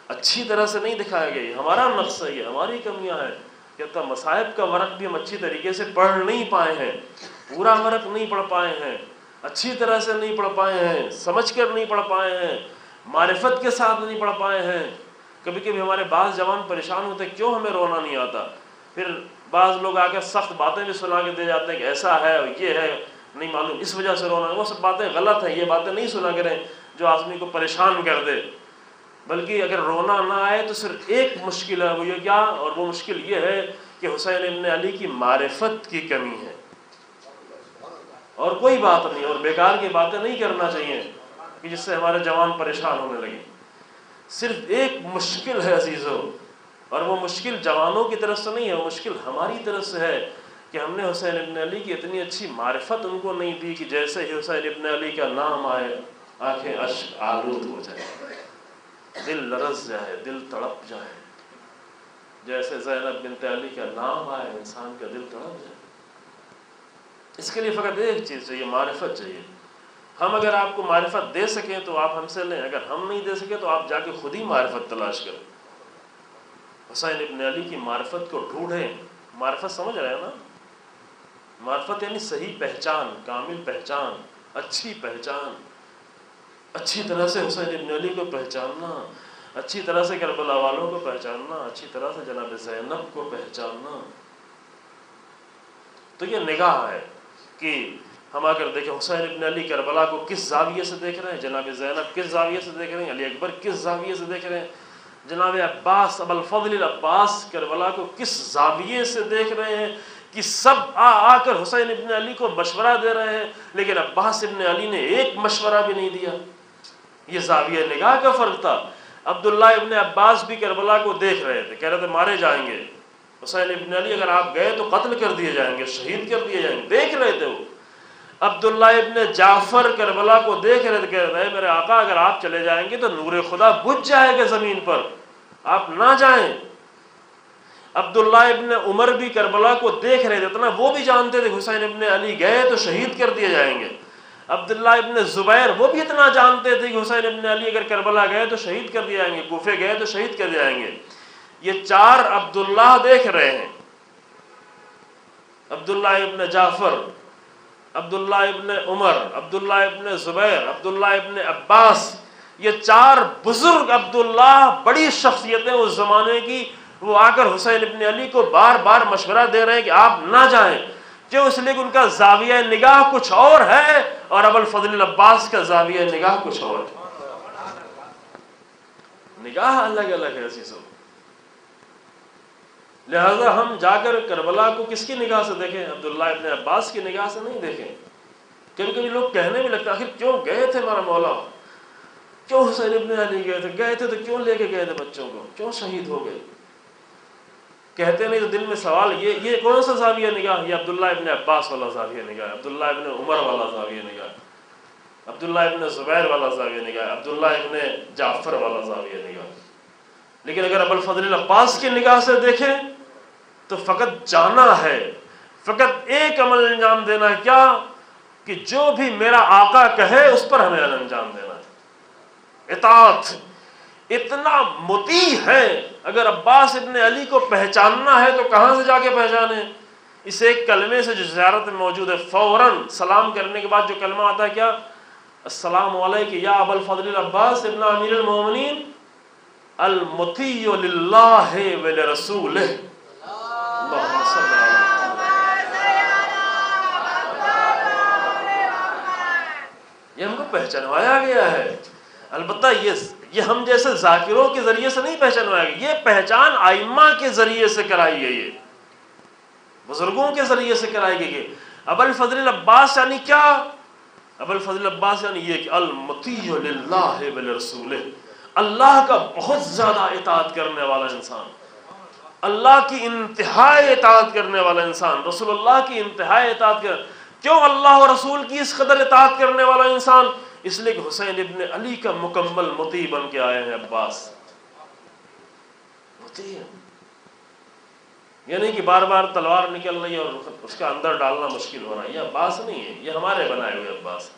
اچھی طرح سے نہیں دکھایا گیا ہے. ہمارا نقص ہے، یہ ہماری کمیاں ہیں کہ تب مصائب کا ورق بھی ہم اچھی طریقے سے پڑھ نہیں پائے ہیں، پورا ورق نہیں پڑھ پائے ہیں، اچھی طرح سے نہیں پڑھ پائے ہیں، سمجھ کر نہیں پڑھ پائے ہیں، معرفت کے ساتھ نہیں پڑھ پائے ہیں. کبھی کبھی ہمارے بعض جوان پریشان ہوتے ہیں کیوں ہمیں رونا نہیں آتا. پھر بعض لوگ آ کے سخت باتیں بھی سنا کے دے جاتے ہیں کہ ایسا ہے، یہ ہے، نہیں معلوم اس وجہ سے رونا. وہ سب باتیں غلط ہیں، یہ باتیں نہیں سنا کریں جو آدمی کو پریشان کر دے. بلکہ اگر رونا نہ آئے تو صرف ایک مشکل ہے، وہ یہ کیا، اور وہ مشکل یہ ہے کہ حسین ابن علی کی معرفت کی کمی ہے، اور کوئی بات نہیں. اور بیکار کی باتیں نہیں کرنا چاہیے کہ جس سے ہمارے جوان پریشان ہونے لگے. صرف ایک مشکل ہے عزیزو، اور وہ مشکل جوانوں کی طرف سے نہیں ہے، وہ مشکل ہماری طرف سے ہے کہ ہم نے حسین ابن علی کی اتنی اچھی معرفت ان کو نہیں دی کہ جیسے ہی حسین ابن علی کا نام آئے آنکھیں اشک آلود ہو جائے، دل لرز جائے، دل تڑپ جائے. جیسے زینب بنت علی کا نام آئے انسان کا دل تڑپ جائے. اس کے لیے فقط ایک چیز چاہیے، معرفت چاہیے. ہم اگر آپ کو معرفت دے سکیں تو آپ ہم سے لیں، اگر ہم نہیں دے سکیں تو آپ جا کے خود ہی معرفت تلاش کریں. حسین ابن علی کی معرفت کو ڈھونڈیں. معرفت سمجھ رہے ہیں نا؟ معرفت یعنی صحیح پہچان، کامل پہچان، اچھی پہچان، اچھی طرح سے حسین ابن علی کو پہچاننا، اچھی طرح سے کربلا والوں کو پہچاننا، اچھی طرح سے جناب زینب کو پہچاننا. تو یہ نگاہ ہے کہ ہم آ کر دیکھیں حسین ابن علی کربلا کو کس زاویے سے دیکھ رہے ہیں، جناب زینب کس زاویے سے دیکھ رہے ہیں، علی اکبر کس زاویے سے دیکھ رہے ہیں، جناب عباس ابو الفضل العباس کربلا کو کس زاویے سے دیکھ رہے ہیں، کہ سب آ کر حسین ابن علی کو مشورہ دے رہے ہیں، لیکن عباس ابن علی نے ایک مشورہ بھی نہیں دیا. یہ زاویہ نگاہ کا فرق تھا. عبداللہ ابن عباس بھی کربلا کو دیکھ رہے تھے، کہہ رہے تھے مارے جائیں گے. حسین ابن علی اگر آپ گئے تو قتل کر دیے جائیں گے، شہید کر دیے جائیں گے، دیکھ رہے تھے وہ. عبداللہ ابن جعفر کربلا کو دیکھ رہے تھے، کہہ رہے میرے آقا اگر آپ چلے جائیں گے تو نور خدا بجھ جائے گا زمین پر، آپ نہ جائیں. عبداللہ ابن عمر بھی کربلا کو دیکھ رہے تھے، اتنا وہ بھی جانتے تھے حسین ابن علی گئے تو شہید کر دیے جائیں گے. عبداللہ ابن زبیر وہ بھی اتنا جانتے تھے کہ حسین ابن علی اگر کربلا گئے تو شہید کر دیے جائیں گے، کوفے گئے تو شہید کر دیے جائیں گے. یہ 4 عبداللہ دیکھ رہے ہیں، عبداللہ ابن جعفر، عبداللہ ابن عمر، عبداللہ ابن زبیر، عبداللہ ابن عباس. یہ 4 بزرگ عبداللہ، بڑی شخصیتیں اس زمانے کی، وہ آ کر حسین ابن علی کو بار بار مشورہ دے رہے ہیں کہ آپ نہ جائیں. کیوں؟ اس لیے کہ ان کا زاویہ نگاہ کچھ اور ہے اور ابو الفضل العباس کا زاویہ نگاہ کچھ اور ہے. نگاہ الگ الگ ہے عزیزو. لہذا ہم جا کر کربلا کو کس کی نگاہ سے دیکھیں؟ عبداللہ ابن عباس کی نگاہ سے نہیں دیکھیں. کبھی کبھی لوگ کہنے بھی لگتا آخر کیوں گئے تھے ہمارا مولا، کیوں حسین ابن علی گئے تھے تو کیوں لے کے گئے تھے بچوں کو، کیوں شہید ہو گئے؟ کہتے نہیں تو دل میں سوال یہ کون سا زاویہ نگاہ؟ یہ عبداللہ ابن عباس والا زاویہ نگاہ، عبداللہ ابن عمر والا زاویہ نگاہ، عبداللہ ابن زبیر والا زاویہ نگاہ، عبداللہ ابن جعفر والا زاویہ نگاہ. لیکن اگر ابو الفضل العباس کی نگاہ سے دیکھیں تو فقط جانا ہے، فقط ایک عمل انجام دینا ہے، کیا؟ کہ جو بھی میرا آقا کہے اس پر ہمیں انجام دینا ہے، اطاعت. اتنا مطیع ہے. اگر عباس ابن علی کو پہچاننا ہے تو کہاں سے جا کے پہچانے؟ اس ایک کلمے سے جو زیارت میں موجود ہے. فوراً سلام کرنے کے بعد جو کلمہ آتا ہے کیا؟ السلام علیک یا ابا الفضل العباس ابن امیر المومنین المطیع للہ ولرسولہ. اللہم صل علی یہ ہم کو پہچانوایا گیا ہے۔ البتہ یہ ہم جیسے ذاکروں کے ذریعے سے نہیں پہچانوایا گیا، یہ پہچان ائمہ کے ذریعے سے کرائی گئی ہے، بزرگوں کے ذریعے سے کرائی گئی ہے۔ ابو الفضل العباس یعنی کیا؟ ابو الفضل العباس یعنی یہ کہ المطیع للہ ولرسولہ، اللہ کا بہت زیادہ اطاعت کرنے والا انسان، اللہ کی انتہائی اطاعت کرنے والا انسان، رسول اللہ کی انتہائی اطاعت کر۔ کیوں اللہ و رسول کی اس قدر اطاعت کرنے والا انسان؟ اس لیے کہ حسین ابن علی کا مکمل مطیع بن کے آئے ہیں عباس، مطیع، یعنی کہ بار بار تلوار نکل رہی ہے اور اس کا اندر ڈالنا مشکل ہو رہا ہے۔ یہ عباس نہیں ہے، یہ ہمارے بنائے ہوئے عباس،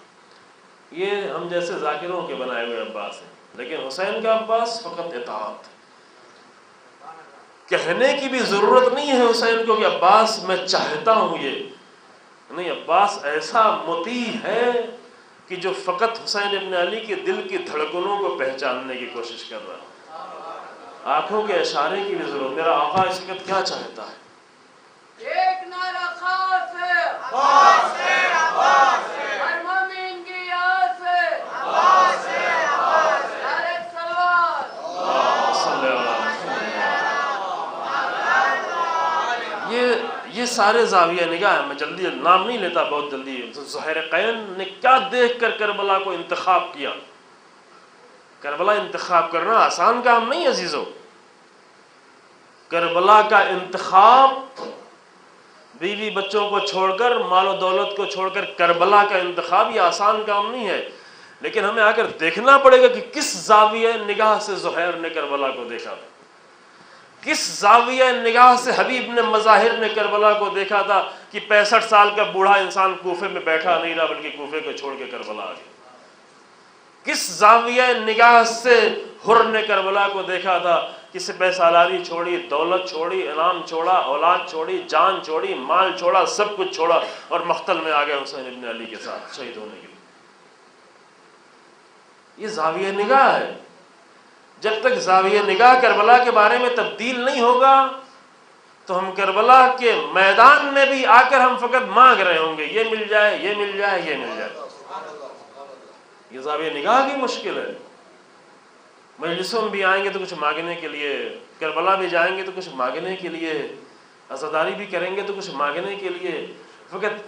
یہ ہم جیسے ذاکروں کے بنائے ہوئے عباس ہیں۔ لیکن حسین کا عباس فقط اطاعت، کہنے کی بھی ضرورت نہیں ہے حسین کو کہ عباس میں چاہتا ہوں، یہ نہیں، عباس ایسا مطیع ہے کہ جو فقط حسین ابن علی کے دل کی دھڑکنوں کو پہچاننے کی کوشش کر رہا ہے، آنکھوں کے اشارے کی بھی ضرورت، میرا آقا اس وقت کیا چاہتا ہے؟ ایک نعرہ خاص ہے، عباس ہے، عباس ہے، ہر مومن کی آس ہے، عباس ہے، عباس ہے، ہر ایک سلوات صلی اللہ علیہ وسلم۔ یہ سارے زاویہ نگاہ ہیں، میں جلدی نام نہیں لیتا بہت جلدی۔ زہیر قین نے کیا دیکھ کر کربلا کو انتخاب کیا؟ کربلا انتخاب کرنا آسان کام نہیں عزیزو، کربلا کا انتخاب بیوی بچوں کو چھوڑ کر، مال و دولت کو چھوڑ کر کربلا کا انتخاب یہ آسان کام نہیں ہے، لیکن ہمیں آ کر دیکھنا پڑے گا کہ کس زاویہ نگاہ سے زہیر نے کربلا کو دیکھا تھا، کس زاویہ نگاہ سے حبیب نے مظاہر نے کربلا کو دیکھا تھا کہ 65 سال کا بوڑھا انسان کوفے میں بیٹھا نہیں رہا بلکہ کوفے کو چھوڑ کے کربلا آ گیا، کس زاویہ نگاہ سے حر نے کربلا کو دیکھا تھا کہ سپہ سالاری چھوڑی، دولت چھوڑی، انعام چھوڑا، اولاد چھوڑی، جان چھوڑی، مال چھوڑا، سب کچھ چھوڑا اور مقتل میں آ گیا حسین ابن علی کے ساتھ شہید ہونے کے لیے۔ یہ زاویہ نگاہ ہے۔ جب تک زاویہ نگاہ کربلا کے بارے میں تبدیل نہیں ہوگا تو ہم کربلا کے میدان میں بھی آ کر ہم فقط مانگ رہے ہوں گے، یہ مل جائے، یہ مل جائے، یہ مل جائے۔ یہ زاویہ نگاہ کی مشکل ہے۔ مجلسوں میں بھی آئیں گے تو کچھ مانگنے کے لیے، کربلا بھی جائیں گے تو کچھ مانگنے کے لیے، عزاداری بھی کریں گے تو کچھ مانگنے کے لیے،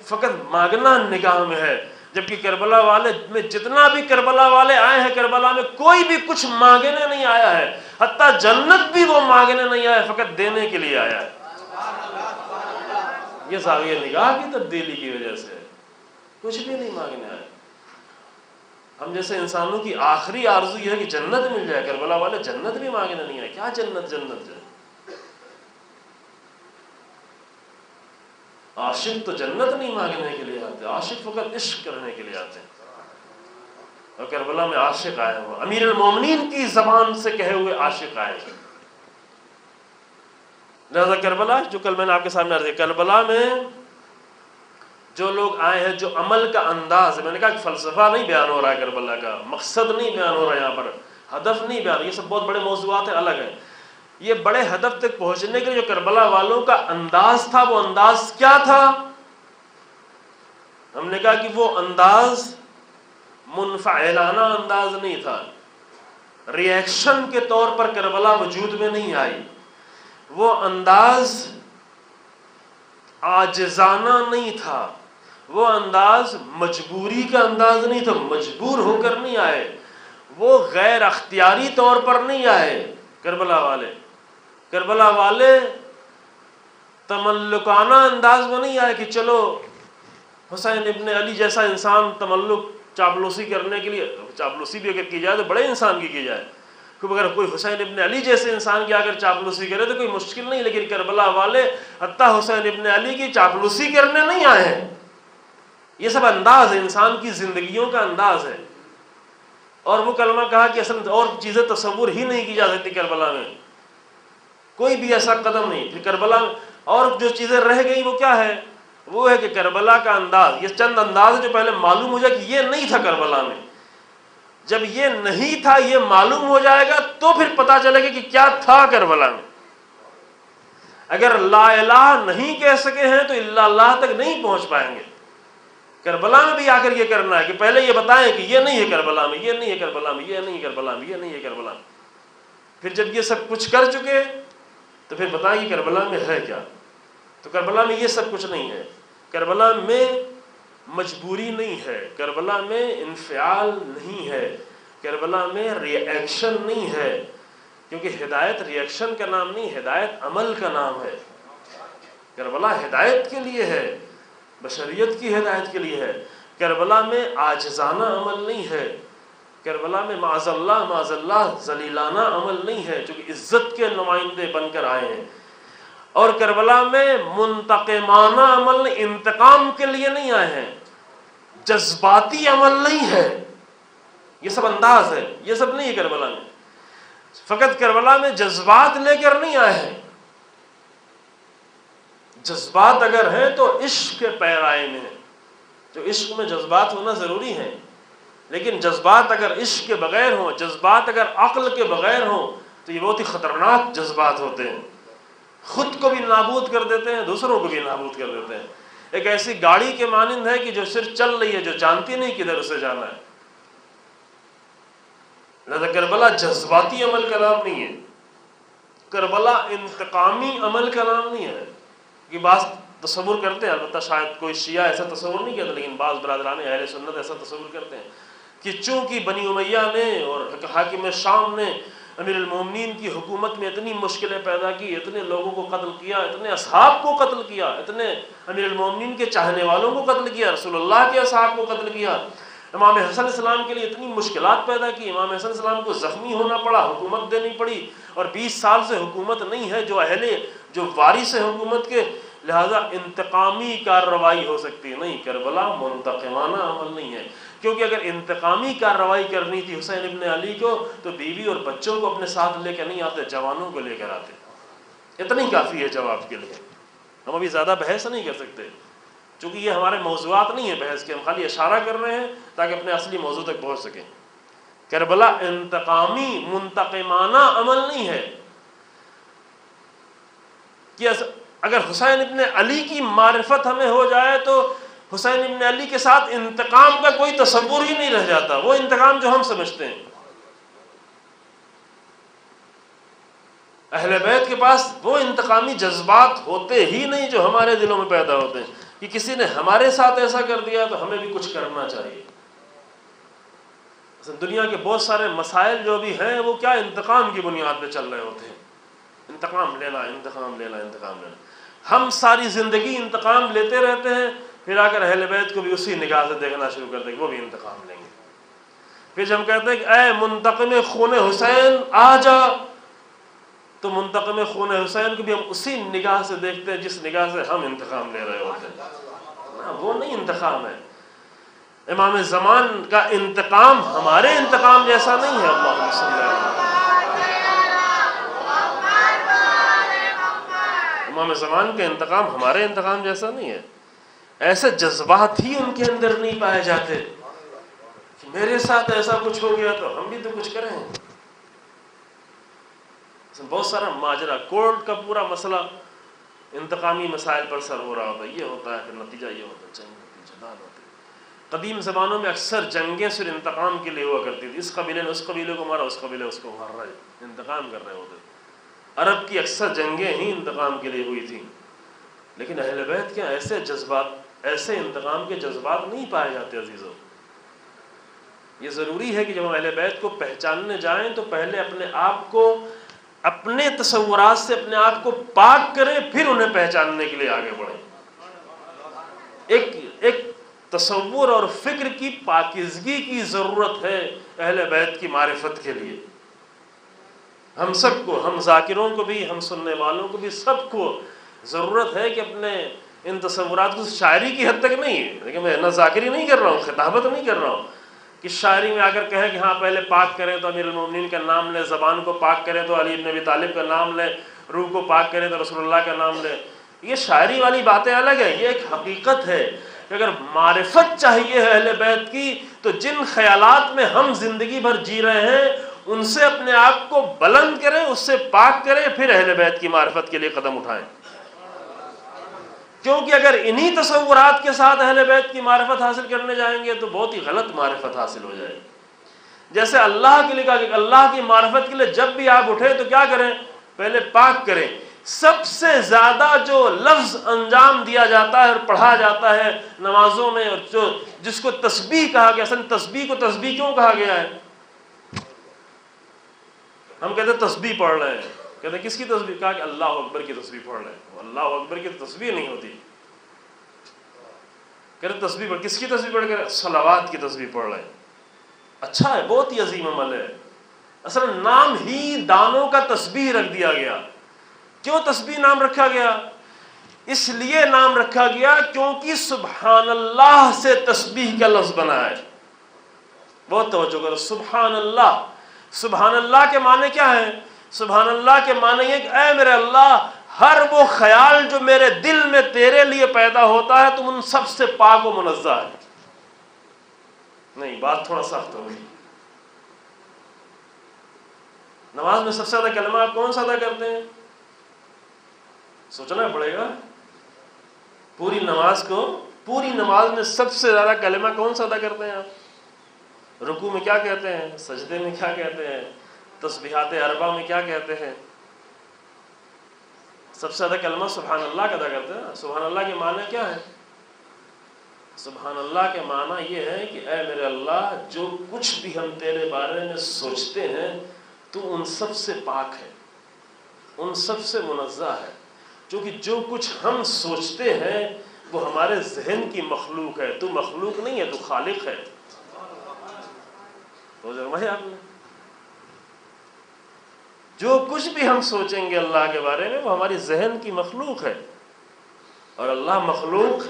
فقط مانگنا نگاہ میں ہے، جبکہ کربلا والے میں جتنا بھی کربلا والے آئے ہیں کربلا میں کوئی بھی کچھ مانگنے نہیں آیا ہے، حتیٰ جنت بھی وہ مانگنے نہیں آیا، فقط دینے کے لیے آیا ہے۔ یہ زاویہ نگاہ کی تبدیلی کی وجہ سے کچھ بھی نہیں مانگنے آیا۔ ہم جیسے انسانوں کی آخری آرزو یہ ہے کہ جنت مل جائے، کربلا والے جنت بھی مانگنے نہیں آئے۔ کیا جنت جائے؟ عاشق تو جنت نہیں مانگنے کے لیے آتے، عاشق فقط عشق کرنے کے لیے آتے ہیں، اور کربلا میں عاشق آئے ہوئے، امیر المومنین کی زبان سے کہے ہوئے عاشق آئے ہیں۔ لہذا کربلا جو کل میں نے آپ کے سامنے عرض کیا، کربلا میں جو لوگ آئے ہیں، جو عمل کا انداز ہے، میں نے کہا کہ فلسفہ نہیں بیان ہو رہا ہے، کربلا کا مقصد نہیں بیان ہو رہا ہے، یہاں پر ہدف نہیں بیان، یہ سب بہت بڑے موضوعات ہیں، الگ ہیں۔ یہ بڑے ہدف تک پہنچنے کے لیے جو کربلا والوں کا انداز تھا، وہ انداز کیا تھا؟ ہم نے کہا کہ وہ انداز منفعلانہ انداز نہیں تھا، ری ایکشن کے طور پر کربلا وجود میں نہیں آئی، وہ انداز عاجزانہ نہیں تھا، وہ انداز مجبوری کا انداز نہیں تھا، مجبور ہو کر نہیں آئے، وہ غیر اختیاری طور پر نہیں آئے۔ کربلا والے تملکانہ انداز میں نہیں آئے کہ چلو حسین ابن علی جیسا انسان تملک چاپلوسی کرنے کے لیے، چاپلوسی بھی اگر کی جائے تو بڑے انسان کی جائے، کیونکہ اگر کوئی حسین ابن علی جیسے انسان کی اگر چاپلوسی کرے تو کوئی مشکل نہیں، لیکن کربلا والے حتیٰ حسین ابن علی کی چاپلوسی کرنے نہیں آئے ہیں۔ یہ سب انداز ہے، انسان کی زندگیوں کا انداز ہے۔ اور وہ کلمہ کہا کہ اصل اور چیزیں تصور ہی نہیں کی جا سکتی کربلا میں، کوئی بھی ایسا قدم نہیں پھر کربلا میں۔ اور جو چیزیں رہ گئی وہ کیا ہے؟ وہ ہے کہ کربلا کا انداز، یہ چند انداز جو پہلے معلوم ہو جائے کہ یہ نہیں تھا کربلا میں، جب یہ نہیں تھا یہ معلوم ہو جائے گا تو پھر پتا چلے گا کہ کیا تھا کربلا میں۔ اگر لا الہ نہیں کہہ سکے ہیں تو الا اللہ تک نہیں پہنچ پائیں گے۔ کربلا میں بھی آ کر یہ کرنا ہے کہ پہلے یہ بتائیں کہ یہ نہیں ہے کربلا میں، یہ نہیں ہے کربلا میں، یہ نہیں ہے کربلا میں، یہ نہیں ہے کربلا میں. پھر جب یہ سب کچھ کر چکے تو پھر بتائیں کہ کربلا میں ہے کیا. تو کربلا میں یہ سب کچھ نہیں ہے. کربلا میں مجبوری نہیں ہے، کربلا میں انفعال نہیں ہے، کربلا میں ری ایکشن نہیں ہے، کیونکہ ہدایت ری ایکشن کا نام نہیں، ہدایت عمل کا نام ہے. کربلا ہدایت کے لیے ہے، بشریت کی ہدایت کے لیے ہے. کربلا میں عاجزانہ عمل نہیں ہے، کربلا میں معاذ اللہ ذلیلانہ عمل نہیں ہے، چونکہ عزت کے نمائندے بن کر آئے ہیں. اور کربلا میں منتقمانہ عمل، انتقام کے لیے نہیں آئے ہیں، جذباتی عمل نہیں ہے. یہ سب انداز ہے، یہ سب نہیں ہے کربلا میں. فقط کربلا میں جذبات لے کر نہیں آئے ہیں. جذبات اگر ہیں تو عشق کے پیرائے میں ہیں، جو عشق میں جذبات ہونا ضروری ہیں. لیکن جذبات اگر عشق کے بغیر ہوں، جذبات اگر عقل کے بغیر ہوں تو یہ بہت ہی خطرناک جذبات ہوتے ہیں. خود کو بھی نابود کر دیتے ہیں، دوسروں کو بھی نابود کر دیتے ہیں. ایک ایسی گاڑی کے مانند ہے کہ جو صرف چل رہی ہے، جو جانتی نہیں کدھر اسے جانا ہے. لہذا کربلا جذباتی عمل کا نام نہیں ہے، کربلا انتقامی عمل کا نام نہیں ہے. کہ بعض تصور کرتے ہیں، البتہ شاید کوئی شیعہ ایسا تصور نہیں کرتا، لیکن بعض برادران اہل سنت ایسا تصور کرتے ہیں کہ چونکہ بنی امیہ نے اور حاکم شام نے امیر المومنین کی حکومت میں اتنی مشکلیں پیدا کی، اتنے لوگوں کو قتل کیا، اتنے اصحاب کو قتل کیا، اتنے امیر المومنین کے چاہنے والوں کو قتل کیا، رسول اللہ کے اصحاب کو قتل کیا، امام حسن السلام کے لیے اتنی مشکلات پیدا کی، امام حسن السلام کو زخمی ہونا پڑا، حکومت دینی پڑی، اور 20 سال سے حکومت نہیں ہے جو وارث ہے حکومت کے، لہذا انتقامی کارروائی ہو سکتی ہے. نہیں، کربلا منتقمانہ عمل نہیں ہے. کیونکہ اگر انتقامی کارروائی کرنی تھی حسین ابن علی کو تو بیوی اور بچوں کو اپنے ساتھ لے کر نہیں آتے، جوانوں کو لے کر آتے. اتنی کافی ہے جواب کے لیے. ہم ابھی زیادہ بحث نہیں کر سکتے چونکہ یہ ہمارے موضوعات نہیں ہیں بحث کے، ہم خالی اشارہ کر رہے ہیں تاکہ اپنے اصلی موضوع تک پہنچ سکیں. کربلا انتقامی منتقمانہ عمل نہیں ہے. کہ اگر حسین ابن علی کی معرفت ہمیں ہو جائے تو حسین ابن علی کے ساتھ انتقام کا کوئی تصور ہی نہیں رہ جاتا، وہ انتقام جو ہم سمجھتے ہیں. اہل بیت کے پاس وہ انتقامی جذبات ہوتے ہی نہیں جو ہمارے دلوں میں پیدا ہوتے ہیں کہ کسی نے ہمارے ساتھ ایسا کر دیا تو ہمیں بھی کچھ کرنا چاہیے. دنیا کے بہت سارے مسائل جو بھی ہیں وہ کیا انتقام کی بنیاد پہ چل رہے ہوتے ہیں. انتقام لینا، انتقام لینا، انتقام لینا. ہم ساری زندگی انتقام لیتے رہتے ہیں، پھر آ کر اہل بیت کو بھی اسی نگاہ سے دیکھنا شروع کر دیں کہ وہ بھی انتقام لیں گے. پھر جب ہم کہتے ہیں کہ اے منتقم خون حسین آ جا، تو منتقم خون حسین کو بھی ہم اسی نگاہ سے دیکھتے ہیں جس نگاہ سے ہم انتقام لے رہے ہوتے ہیں. وہ نہیں انتقام ہے. امام زمان کا انتقام ہمارے انتقام جیسا نہیں ہے. اللہم صلی اللہ علیہ وسلم. امام زمان کا انتقام ہمارے انتقام جیسا نہیں ہے. ایسے جذبات ہی ان کے اندر نہیں پائے جاتے کہ میرے ساتھ ایسا کچھ ہو گیا تو ہم بھی تو کچھ کریں. بہت سارا ماجرا، کورٹ کا پورا مسئلہ انتقامی مسائل پر سر ہو رہا ہوتا ہے. یہ ہوتا ہے، پھر نتیجہ یہ ہوتا ہے، جنگ ہوتی ہے، جدال ہوتی ہے. قدیم زمانوں میں اکثر جنگیں صرف انتقام کے لیے ہوا کرتی تھی. اس قبیلے نے اس قبیلے کو مارا، اس قبیلے اس کو مار رہا ہے، انتقام کر رہے ہوتے. عرب کی اکثر جنگیں ہی انتقام کے لیے ہوئی تھیں. لیکن اہل بیت کے ایسے جذبات، ایسے انتقام کے جذبات نہیں پائے جاتے. عزیزوں، یہ ضروری ہے کہ جب ہم اہل بیت کو پہچاننے جائیں تو پہلے اپنے آپ کو اپنے تصورات سے اپنے آپ کو پاک کریں، پھر انہیں پہچاننے کے لیے آگے بڑھیں. ایک تصور اور فکر کی پاکیزگی کی ضرورت ہے اہل بیت کی معرفت کے لیے. ہم سب کو، ہم ذاکروں کو بھی، ہم سننے والوں کو بھی، سب کو ضرورت ہے کہ اپنے ان تصورات کو شاعری کی حد تک نہیں ہے. لیکن میں نہ ذاکری نہیں کر رہا ہوں، خطابت نہیں کر رہا ہوں کہ شاعری میں آ کر کہیں کہ ہاں پہلے پاک کریں تو امیر المومنین کا نام لیں، زبان کو پاک کریں تو علی بن ابی طالب کا نام لیں، روح کو پاک کریں تو رسول اللہ کا نام لیں. یہ شاعری والی باتیں الگ ہیں. یہ ایک حقیقت ہے کہ اگر معرفت چاہیے ہے اہل بیت کی تو جن خیالات میں ہم زندگی بھر جی رہے ہیں ان سے اپنے آپ کو بلند کریں، اس سے پاک کریں، پھر اہل بیت کی معرفت کے لیے قدم اٹھائیں. کیونکہ اگر انہی تصورات کے ساتھ اہل بیت کی معرفت حاصل کرنے جائیں گے تو بہت ہی غلط معرفت حاصل ہو جائے گی. جیسے اللہ کے لیے کہا کہ اللہ کی معرفت کے لیے جب بھی آپ اٹھیں تو کیا کریں؟ پہلے پاک کریں. سب سے زیادہ جو لفظ انجام دیا جاتا ہے اور پڑھا جاتا ہے نمازوں میں، اور جو جس کو تسبیح کہا گیا، اصل تسبیح کو تسبیح کیوں کہا گیا ہے؟ ہم کہتے ہیں تسبیح پڑھ رہے ہیں، کہتے ہیں کس کی تسبیح؟ کہا کہ اللہ اکبر کی تسبیح پڑھ رہے ہیں. اللہ اکبر کی تسبیح نہیں ہوتی. کہتے تسبیح پڑھ، کس کی تسبیح پڑھ کر؟ صلوات کی تسبیح پڑھ رہے ہیں. اچھا ہے، بہت ہی عظیم عمل ہے. اصل نام ہی دانوں کا تسبیح رکھ دیا گیا. کیوں تسبیح نام رکھا گیا؟ اس لیے نام رکھا گیا کیونکہ سبحان اللہ سے تسبیح کا لفظ بنا ہے. بہت توجہ کرو. سبحان اللہ، سبحان اللہ کے معنی کیا ہے؟ سبحان اللہ کے معنی یہ کہ اے میرے اللہ، ہر وہ خیال جو میرے دل میں تیرے لیے پیدا ہوتا ہے تم ان سب سے پاک و منزہ ہے. نہیں، بات تھوڑا سخت ہو گئی. نماز میں سب سے زیادہ کلمہ آپ کون سا ادا کرتے ہیں؟ سوچنا پڑے گا. پوری نماز میں سب سے زیادہ کلمہ کون سا ادا کرتے ہیں آپ؟ رکوع میں کیا کہتے ہیں؟ سجدے میں کیا کہتے ہیں؟ تسبیحات اربع میں کیا کہتے ہیں؟ سب سے زیادہ کلمہ سبحان اللہ کا ادا کرتے ہیں. سبحان اللہ کے معنی کیا ہے؟ سبحان اللہ کے معنی یہ ہے کہ اے میرے اللہ، جو کچھ بھی ہم تیرے بارے میں سوچتے ہیں تو ان سب سے پاک ہے، ان سب سے منزہ ہے. کیونکہ جو کچھ ہم سوچتے ہیں وہ ہمارے ذہن کی مخلوق ہے. تو مخلوق نہیں ہے، تو خالق ہے. تو آپ نے جو کچھ بھی ہم سوچیں گے اللہ کے بارے میں وہ ہماری ذہن کی مخلوق ہے. اور اللہ مخلوق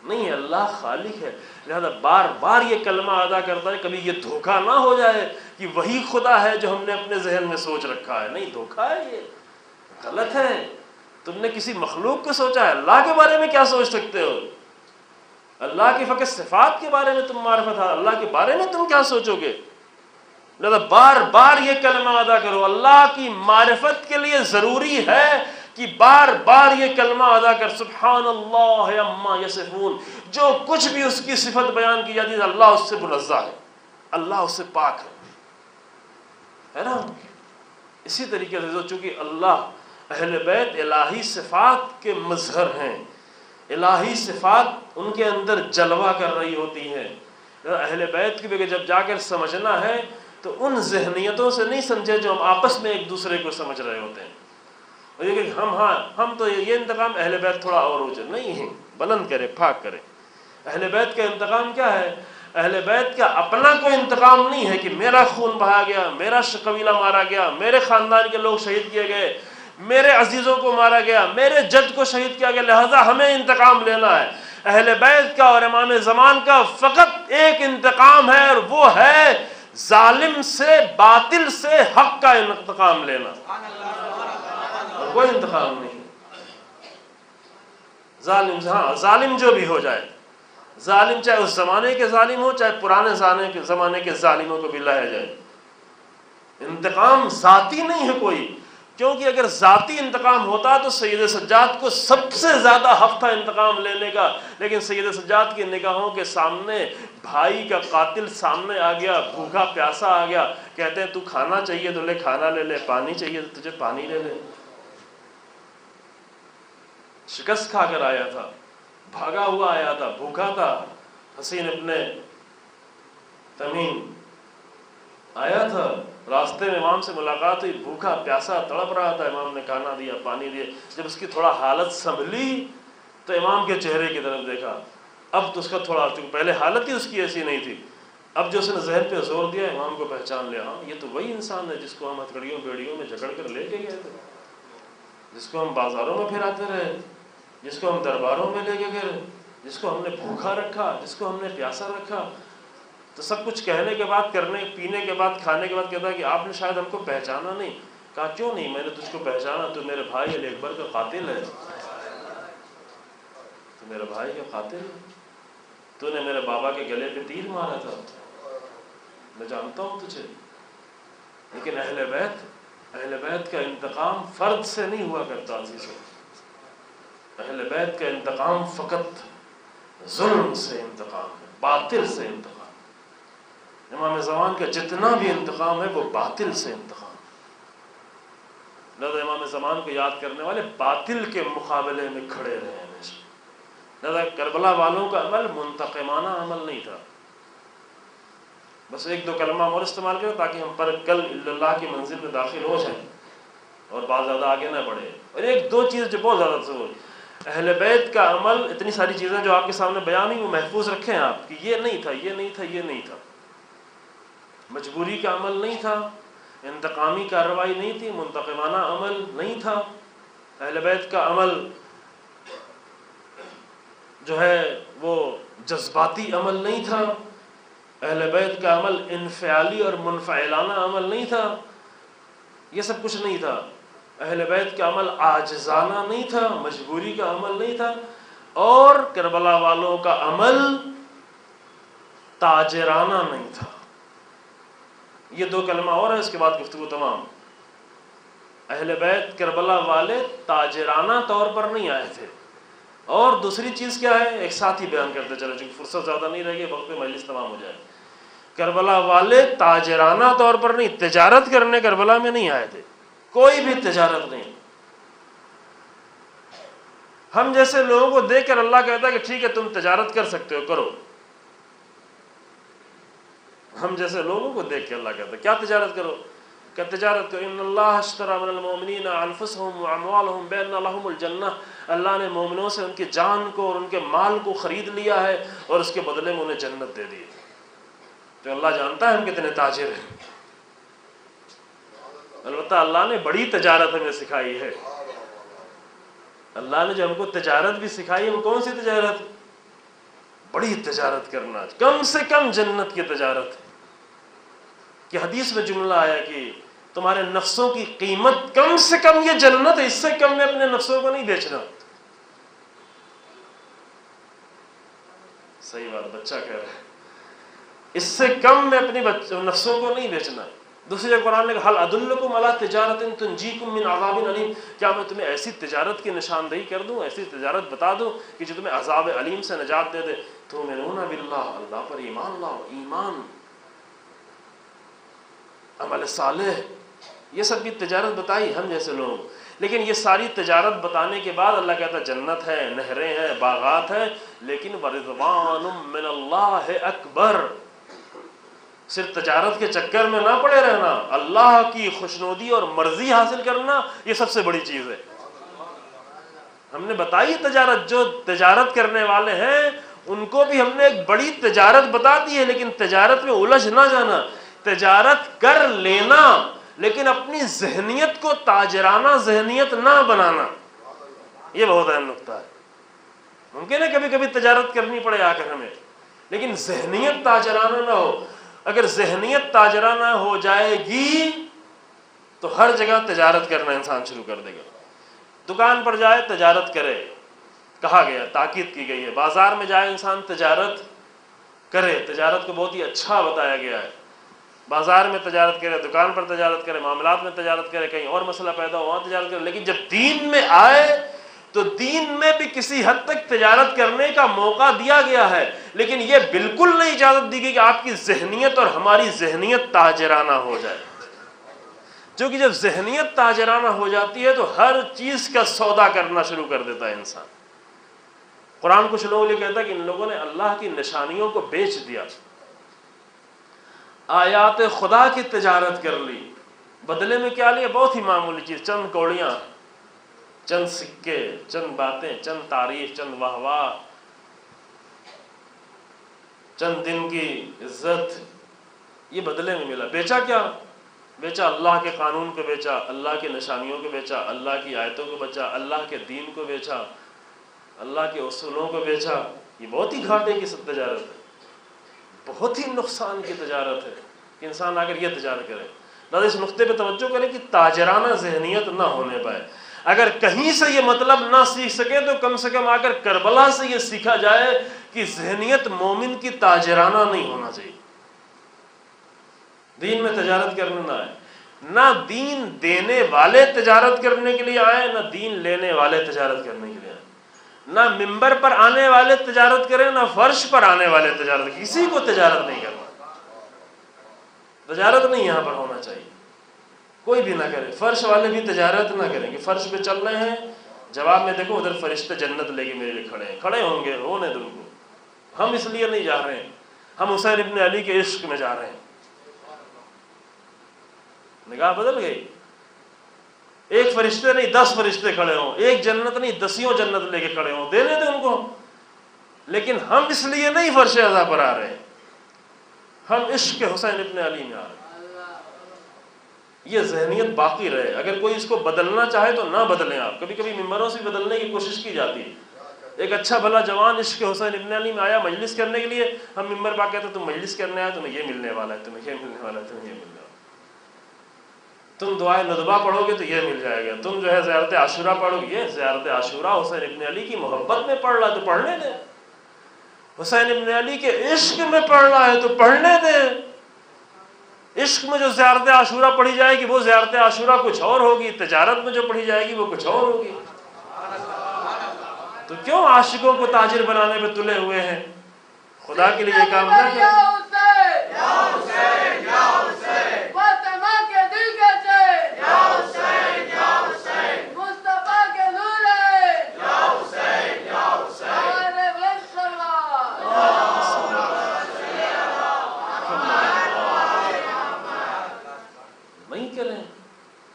نہیں ہے، اللہ خالق ہے. لہذا بار بار یہ کلمہ ادا کرتا ہے. کبھی یہ دھوکہ نہ ہو جائے کہ وہی خدا ہے جو ہم نے اپنے ذہن میں سوچ رکھا ہے. نہیں، دھوکہ ہے، یہ غلط ہے. تم نے کسی مخلوق کو سوچا ہے. اللہ کے بارے میں کیا سوچ سکتے ہو؟ اللہ کی فقط صفات کے بارے میں تم معرفت ہے، اللہ کے بارے میں تم کیا سوچو گے؟ لہذا بار بار یہ کلمہ ادا کرو. اللہ کی معرفت کے لیے ضروری ہے کہ بار بار یہ کلمہ ادا کر. سبحان اللہ عما یصفون. جو کچھ بھی اس کی صفت بیان کی جاتی ہے اللہ اس سے منزہ ہے، اللہ اس سے پاک ہے نا. اسی طریقے سے چونکہ اللہ، اہل بیت الہی صفات کے مظہر ہیں، الہی صفات ان کے اندر جلوہ کر رہی ہوتی ہیں. اہل بیت کی بھی جب جا کر سمجھنا ہے تو ان ذہنیتوں سے نہیں سمجھے جو ہم آپس میں ایک دوسرے کو سمجھ رہے ہوتے ہیں. اور یہ کہ ہم تو یہ انتقام اہل بیت تھوڑا اور اونچا نہیں ہے، بلند کرے، پاک کرے. اہل بیت کا انتقام کیا ہے؟ اہل بیت کا اپنا کوئی انتقام نہیں ہے کہ میرا خون بہا گیا، میرا قبیلہ مارا گیا، میرے خاندان کے لوگ شہید کیے گئے، میرے عزیزوں کو مارا گیا، میرے جد کو شہید کیا گیا، لہذا ہمیں انتقام لینا ہے. اہل بیت کا اور امام زمان کا فقط ایک انتقام ہے، اور وہ ہے ظالم سے، باطل سے حق کا انتقام لینا. اور کوئی انتقام نہیں. ظالم جو بھی ہو جائے، ظالم چاہے اس زمانے کے ظالم ہو، چاہے پرانے زمانے کے ظالموں کو بھی لایا جائے. انتقام ذاتی نہیں ہے کوئی، کیونکہ اگر ذاتی انتقام ہوتا تو سید سجاد کو سب سے زیادہ حق تھا انتقام لینے کا. لیکن سید سجاد کی نگاہوں کے سامنے بھائی کا قاتل سامنے آ گیا، بھوکا پیاسا آ گیا. کہتے ہیں تو کھانا چاہیے تو لے کھانا لے لے، پانی چاہیے تو تجھے پانی لے لے. شکست کھا کر آیا تھا، بھاگا ہوا آیا تھا، بھوکا تھا. حسین ابن تمیم آیا تھا، راستے میں امام سے ملاقات ہوئی، بھوکا پیاسا تڑپ رہا تھا. امام نے کھانا دیا، پانی دیا. جب اس کی تھوڑا حالت سنبھلی تو امام کے چہرے کی طرف دیکھا. اب تو اس کا تھوڑا، چونکہ پہلے حالت ہی اس کی ایسی نہیں تھی، اب جو اس نے ذہن پہ زور دیا امام کو پہچان لیا. ہاں یہ تو وہی انسان ہے جس کو ہم ہتھکڑیوں بیڑیوں میں جکڑ کر لے کے گئے تھے، جس کو ہم بازاروں میں پھراتے رہے، جس کو ہم درباروں میں لے کے گئے، جس کو ہم نے بھوکا رکھا، جس کو ہم نے پیاسا رکھا. تو سب کچھ کہنے کے بعد، کرنے پینے کے بعد، کھانے کے بعد کہتا ہے کہ آپ نے شاید ہم کو پہچانا نہیں. کہا کیوں نہیں، میں نے تجھ کو پہچانا، تو میرے بھائی علی اکبر کا قاتل ہے، تو میرے بھائی کا قاتل ہے، تو نے میرے بابا کے گلے پہ تیر مارا تھا، میں جانتا ہوں تجھے. لیکن اہل بیت کا انتقام فرد سے نہیں ہوا کرتا. عزیزوں، اہل بیت کا انتقام فقط ظلم سے انتقام ہے، باطل سے انتقام۔ امام زمان کا جتنا بھی انتقام ہے وہ باطل سے انتقام۔ لہذا امام زمان کو یاد کرنے والے باطل کے مقابلے میں کھڑے رہے ہمیشہ۔ لہذا کربلا والوں کا عمل منتقمانہ عمل نہیں تھا۔ بس ایک دو کلمہ اور استعمال کریں تاکہ ہم پر کل اللہ کی منزل میں داخل ہو جائیں اور بات زیادہ آگے نہ بڑھے۔ اور ایک دو چیز جو بہت زیادہ ضروری، اہل بیت کا عمل، اتنی ساری چیزیں جو آپ کے سامنے بیان ہوئی وہ محفوظ رکھیں آپ، کہ یہ نہیں تھا، یہ نہیں تھا، یہ نہیں تھا۔ مجبوری کا عمل نہیں تھا، انتقامی کارروائی نہیں تھی، منتقمانہ عمل نہیں تھا۔ اہل بیت کا عمل جو ہے وہ جذباتی عمل نہیں تھا۔ اہل بیت کا عمل انفعالی اور منفعلانہ عمل نہیں تھا، یہ سب کچھ نہیں تھا۔ اہل بیت کا عمل عاجزانہ نہیں تھا، مجبوری کا عمل نہیں تھا، اور کربلا والوں کا عمل تاجرانہ نہیں تھا۔ یہ دو کلمہ اور ہے، اس کے بعد گفتگو تمام۔ اہل بیت کربلا والے تاجرانہ طور پر نہیں آئے تھے۔ اور دوسری چیز کیا ہے، ایک ساتھ ہی بیان کرتے چلے چونکہ فرصت زیادہ نہیں رہ گئی، وقت پہ مجلس تمام ہو جائے۔ کربلا والے تاجرانہ طور پر نہیں، تجارت کرنے کربلا میں نہیں آئے تھے، کوئی بھی تجارت نہیں۔ ہم جیسے لوگوں کو دیکھ کر اللہ کہتا ہے کہ ٹھیک ہے تم تجارت کر سکتے ہو، کرو۔ ہم جیسے لوگوں کو دیکھ کے اللہ کہتا ہے کیا تجارت کرو، کہ تجارت کرو۔ ان اللہ اشتری من المؤمنین انفسهم واموالهم بان لهم الجنہ، اللہ نے مومنوں سے ان کی جان کو اور ان کے مال کو خرید لیا ہے اور اس کے بدلے میں انہیں جنت دے دی۔ تو اللہ جانتا ہے ہم کتنے تاجر ہیں۔ البتہ اللہ نے بڑی تجارت ہمیں سکھائی ہے۔ اللہ نے جو ہم کو تجارت بھی سکھائی ہے، وہ کون سی تجارت؟ بڑی تجارت کرنا، کم سے کم جنت کی تجارت۔ کہ حدیث میں جملہ آیا کہ تمہارے نفسوں کی قیمت کم سے کم یہ جنت ہے، اس سے کم میں اپنے نفسوں کو نہیں بیچنا۔ صحیح بات، بچہ کہہ رہا ہے اس سے کم میں اپنی نفسوں کو نہیں بیچنا۔ دوسری جگہ قرآن نے کہا هل ادلکم علی تجارت تنجیکم من عذاب علیم، کیا میں تمہیں ایسی تجارت کی نشاندہی کر دوں، ایسی تجارت بتا دوں کہ جو تمہیں عذاب علیم سے نجات دے دے؟ تؤمنون باللہ، اللہ پر ایمان لاؤ، ایمان، عمل صالح، یہ سب کی تجارت بتائی ہم جیسے لوگ۔ لیکن یہ ساری تجارت بتانے کے بعد اللہ کہتا ہے جنت ہے، نہریں ہیں، باغات ہیں، لیکن ورضوان من اللہ اکبر۔ صرف تجارت کے چکر میں نہ پڑے رہنا، اللہ کی خوشنودی اور مرضی حاصل کرنا یہ سب سے بڑی چیز ہے۔ ہم نے بتائی تجارت، جو تجارت کرنے والے ہیں ان کو بھی ہم نے ایک بڑی تجارت بتا دی ہے، لیکن تجارت میں الجھ نہ جانا، تجارت کر لینا لیکن اپنی ذہنیت کو تاجرانہ ذہنیت نہ بنانا، یہ بہت اہم نقطہ ہے۔ ممکن ہے کبھی کبھی تجارت کرنی پڑے آ کر ہمیں، لیکن ذہنیت تاجرانہ نہ ہو۔ اگر ذہنیت تاجرانہ ہو جائے گی تو ہر جگہ تجارت کرنا انسان شروع کر دے گا۔ دکان پر جائے تجارت کرے، کہا گیا، تاکید کی گئی ہے۔ بازار میں جائے انسان تجارت کرے، تجارت کو بہت ہی اچھا بتایا گیا ہے۔ بازار میں تجارت کرے، دکان پر تجارت کرے، معاملات میں تجارت کرے، کہیں اور مسئلہ پیدا ہو وہاں تجارت کرے۔ لیکن جب دین میں آئے تو دین میں بھی کسی حد تک تجارت کرنے کا موقع دیا گیا ہے، لیکن یہ بالکل نہیں اجازت دی گئی کہ آپ کی ذہنیت اور ہماری ذہنیت تاجرانہ ہو جائے۔ کیونکہ جب ذہنیت تاجرانہ ہو جاتی ہے تو ہر چیز کا سودا کرنا شروع کر دیتا ہے انسان۔ قرآن کچھ لوگوں نے کہتا ہے کہ ان لوگوں نے اللہ کی نشانیوں کو بیچ دیا، آیات خدا کی تجارت کر لی، بدلے میں کیا لیا؟ بہت ہی معمولی چیز، چند کوڑیاں، چند سکے، چند باتیں، چند تعریف، چند واہ واہ، چند دن کی عزت، یہ بدلے میں ملا۔ بیچا کیا؟ بیچا اللہ کے قانون کو بیچا، اللہ کی نشانیوں کو بیچا، اللہ کی آیتوں کو بیچا، اللہ کے دین کو بیچا، اللہ کے اصولوں کو بیچا۔ یہ بہت ہی گھاٹے کی تجارت ہے، بہت ہی نقصان کی تجارت ہے کہ انسان آ کر یہ تجارت کرے۔ لہٰذا اس نقطے پہ توجہ کریں کہ تاجرانہ ذہنیت نہ ہونے پائے۔ اگر کہیں سے یہ مطلب نہ سیکھ سکے تو کم سے کم آ کر کربلا سے یہ سیکھا جائے کہ ذہنیت مومن کی تاجرانہ نہیں ہونا چاہیے۔ دین میں تجارت کرنے نہ آئے، نہ دین دینے والے تجارت کرنے کے لیے آئے، نہ دین لینے والے تجارت کرنے کے لیے آئے۔ نہ ممبر پر آنے والے تجارت کریں، نہ فرش پر آنے والے تجارت، کسی کو تجارت نہیں کرنا، تجارت نہیں یہاں پر ہونا چاہیے، کوئی بھی نہ کرے، فرش والے بھی تجارت نہ کریں کہ فرش پہ چل رہے ہیں، جواب میں دیکھو ادھر فرشتے جنت لے کے میرے لیے کھڑے ہیں، کھڑے ہوں گے، ہونے دو ان کو، ہم اس لیے نہیں جا رہے ہیں، ہم حسین ابن علی کے عشق میں جا رہے ہیں۔ نگاہ بدل گئی، ایک فرشتے نہیں 10 فرشتے کھڑے ہوں، ایک جنت نہیں 10 جنت لے کے کھڑے ہوں، دینے دیں ان کو، لیکن ہم اس لیے نہیں فرش عزا پر آ رہے ہیں، ہم عشق حسین ابن علی میں آ رہے ہیں۔ یہ ذہنیت باقی رہے، اگر کوئی اس کو بدلنا چاہے تو نہ بدلیں آپ، کبھی کبھی ممبروں سے بدلنے کی کوشش کی جاتی ہے، ایک اچھا بھلا جوان عشق حسین ابن علی میں آیا مجلس کرنے کے لیے، ہم ممبر پا کہتے تم مجلس کرنے آئے، تمہیں یہ ملنے والا ہے، تمہیں یہ ملنے والا ہے، تمہیں یہ ملنے والا ہے، تم دعائے ندبہ پڑھو گے تو یہ مل جائے گا، تم جو ہے زیارت عاشورہ پڑھو گے، یہ زیارت عاشورہ حسین ابن علی کی محبت میں پڑھ رہا ہے تو پڑھنے دیں، حسین ابن علی کے عشق میں پڑھ رہا ہے تو پڑھنے دیں۔ عشق میں جو زیارت عاشورہ پڑھی جائے گی وہ زیارت عاشورہ کچھ اور ہوگی، تجارت میں جو پڑھی جائے گی وہ کچھ اور ہوگی، تو کیوں عاشقوں کو تاجر بنانے پہ تلے ہوئے ہیں؟ خدا کے لیے یہ کام نہ کریں۔